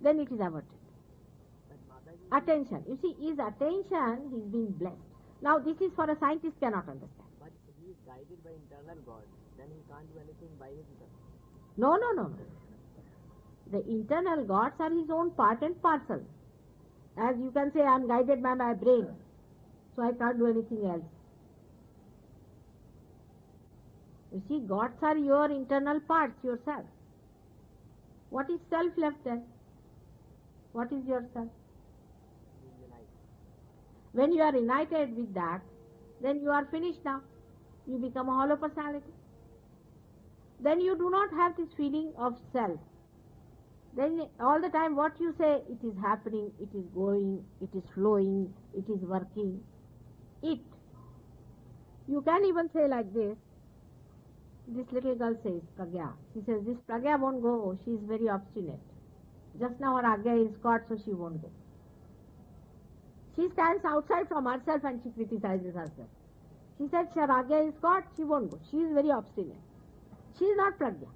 then it is averted. Attention. You see, his attention, he's being blessed. Now, this is for a scientist cannot understand. But he is guided by internal God. Then he can't do anything by his internal. No. The internal gods are his own part and parcel. As you can say, I am guided by my brain, so I can't do anything else. You see, gods are your internal parts, yourself. What is self left then? What is yourself? When you are united with that, then you are finished now. You become a hollow personality. Then you do not have this feeling of self. Then all the time what you say, it is happening, it is going, it is flowing, it is working. It. You can even say like this. This little girl says, Pragya. She says, this Pragya won't go, she is very obstinate. Just now her Agya is caught, so she won't go. She stands outside from herself and she criticizes herself. She said, her Agya is caught, she won't go. She is very obstinate. She is not Pragya.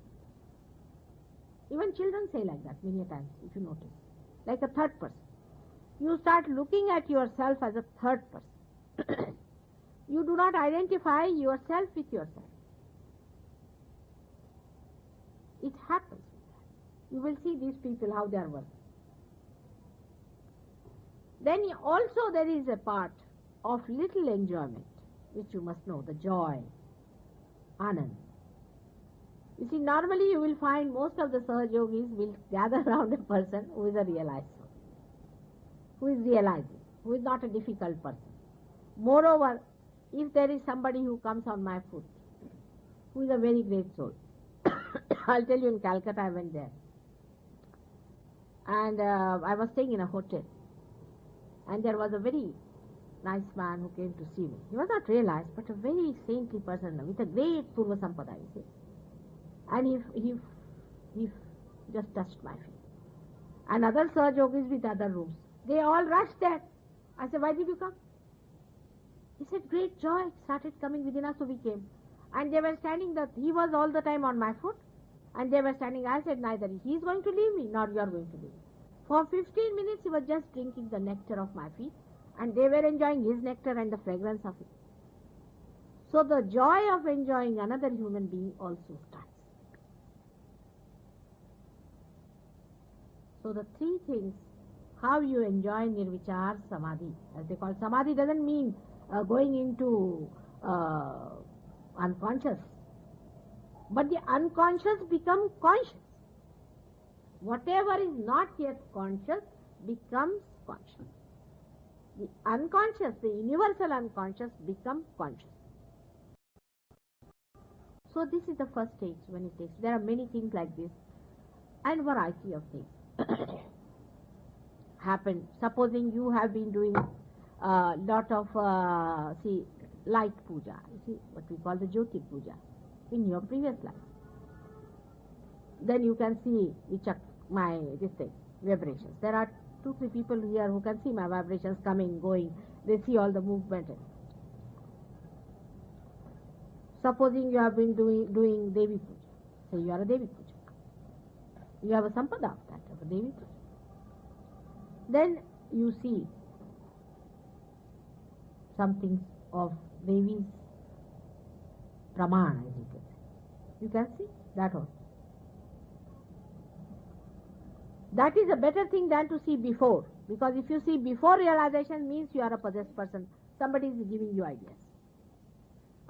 Even children say like that many times, if you notice. Like a third person. You start looking at yourself as a third person. You do not identify yourself with yourself. It happens. You will see these people, how they are working. Then also there is a part of little enjoyment, which you must know, the joy, anand. You see, normally you will find most of the Sahajyogis will gather around a person who is a realized soul, who is realizing, who is not a difficult person. Moreover, if there is somebody who comes on my foot, who is a very great soul, I'll tell you, in Calcutta I went there, and I was staying in a hotel, and there was a very nice man who came to see me. He was not realized, but a very saintly person with a great Purva Sampada, you see. And he just touched my feet. and other Sahajogis with other rooms. They all rushed there. I said, why did you come? He said, great joy started coming within us, so we came. And they were standing, he was all the time on my foot, and they were standing. I said, neither he is going to leave me, nor you are going to leave me. For 15 minutes he was just drinking the nectar of my feet, and they were enjoying his nectar and the fragrance of it. So the joy of enjoying another human being also starts. So the three things, how you enjoy nirvichar samadhi, as they call samadhi, doesn't mean going into unconscious, but the unconscious become conscious. Whatever is not yet conscious becomes conscious. The unconscious, the universal unconscious, become conscious. So this is the first stage when it takes. There are many things like this, and variety of things happen. Supposing you have been doing a lot of light puja, you see what we call the Jyoti puja in your previous life. Then you can see vibrations. There are 2-3 people here who can see my vibrations coming, going. They see all the movement. Supposing you have been doing Devi puja. Say you are a Devi puja. You have a sampada of that, of a Devi puja. Then you see something of Devi's Pramana, as you can say. You can see that also. That is a better thing than to see before, because if you see before realization means you are a possessed person. Somebody is giving you ideas.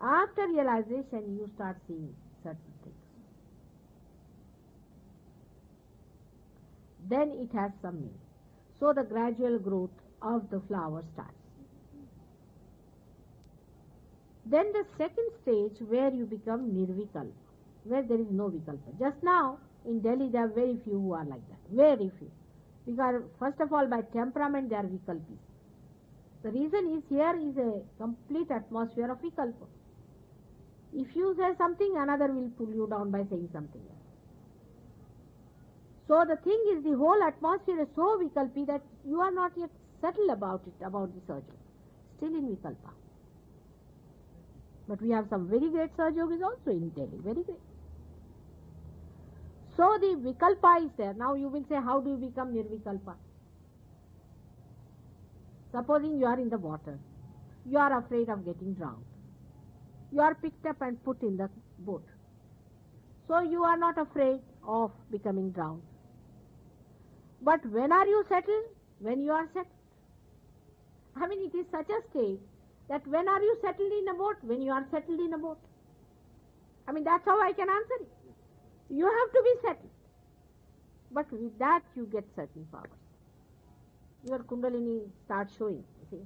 After realization you start seeing certain things. Then it has some meaning. So the gradual growth of the flower starts. Then the second stage where you become nirvikalpa, where there is no vikalpa. Just now in Delhi there are very few who are like that. Very few. Because first of all by temperament they are vikalpis. The reason is here is a complete atmosphere of vikalpa. If you say something, another will pull you down by saying something else. So the thing is, the whole atmosphere is so vikalpi that you are not yet settled about it, about the Sahajyoga. Still in vikalpa. But we have some very great Sahajyogis also in Delhi, very great. So the vikalpa is there. Now you will say, how do you become nirvikalpa? Supposing you are in the water, you are afraid of getting drowned. You are picked up and put in the boat. So you are not afraid of becoming drowned. But when are you settled? When you are settled. I mean, it is such a state that when are you settled in a boat? When you are settled in a boat. I mean, that's how I can answer it. You have to be settled. But with that you get certain powers. Your Kundalini starts showing. You see,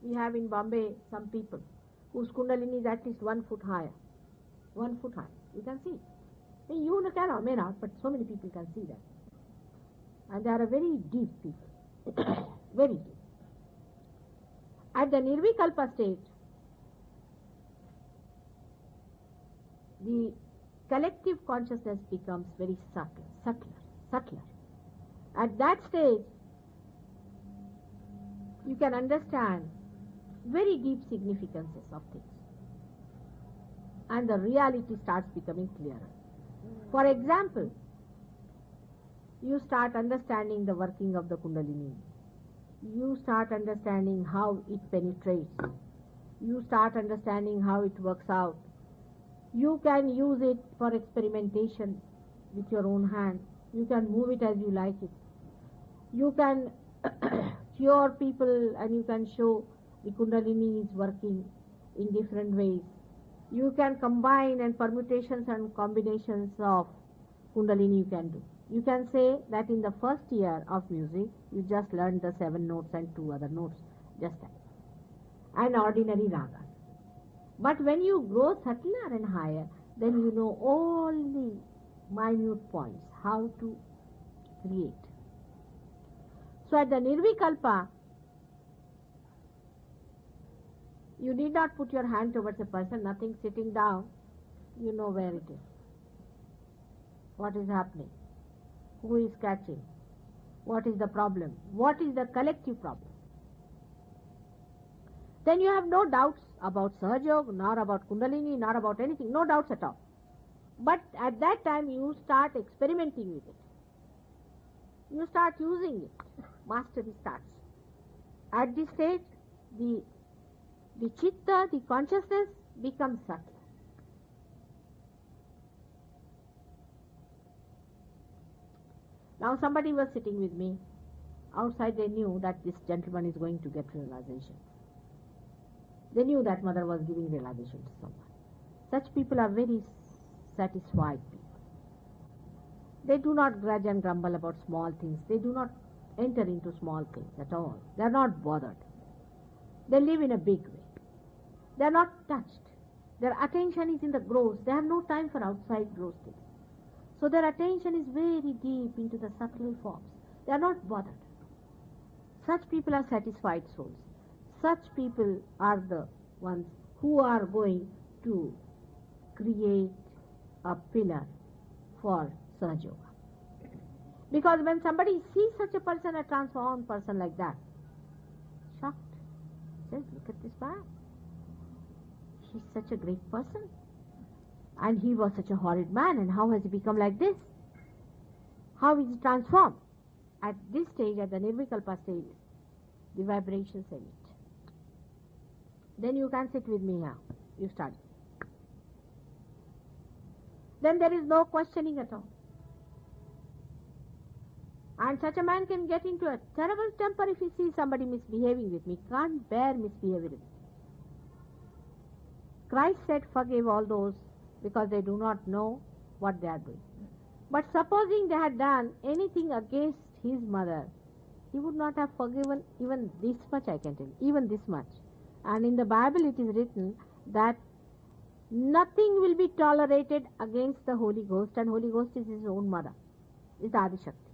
we have in Bombay some people whose Kundalini is at least 1 foot higher. 1 foot high. You can see. You cannot, may not, but so many people can see that. And they are a very deep people. Very deep. At the Nirvikalpa stage, the collective consciousness becomes very subtler. At that stage, you can understand very deep significances of things. And the reality starts becoming clearer. For example, you start understanding the working of the Kundalini. You start understanding how it penetrates. You start understanding how it works out. You can use it for experimentation with your own hand. You can move it as you like it. You can cure people and you can show the Kundalini is working in different ways. You can combine and permutations and combinations of Kundalini you can do. You can say that in the first year of music, you just learned the 7 notes and 2 other notes, just that. An ordinary raga. But when you grow subtler and higher, then you know all the minute points, how to create. So at the Nirvikalpa, you need not put your hand towards a person, nothing, sitting down, you know where it is. What is happening? Who is catching? what is the problem, what is the collective problem. Then you have no doubts about Sahajyoga, nor about Kundalini, nor about anything, no doubts at all. But at that time you start experimenting with it. You start using it. Mastery starts. At this stage, the chitta, the consciousness becomes subtle. Now somebody was sitting with me. Outside they knew that this gentleman is going to get realization. They knew that mother was giving realization to someone. Such people are very satisfied people. They do not grudge and grumble about small things. They do not enter into small things at all. They are not bothered. They live in a big way. They are not touched. Their attention is in the gross. They have no time for outside gross things. So their attention is very deep into the subtle forms. They are not bothered. Such people are satisfied souls. Such people are the ones who are going to create a pillar for Sahajyoga. Because when somebody sees such a person, a transformed person like that, shocked, says, look at this man. He's such a great person. And he was such a horrid man, and how has he become like this? How is he transformed? At this stage, at the Nirvikalpa stage, the vibrations emit. Then you can sit with me now. You start. Then there is no questioning at all. And such a man can get into a terrible temper if he sees somebody misbehaving with me. Can't bear misbehavior with me. Christ said, forgive all those because they do not know what they are doing. But supposing they had done anything against his mother, he would not have forgiven even this much, I can tell you, even this much. And in the Bible it is written that nothing will be tolerated against the Holy Ghost, and Holy Ghost is his own mother, is the Adi Shakti.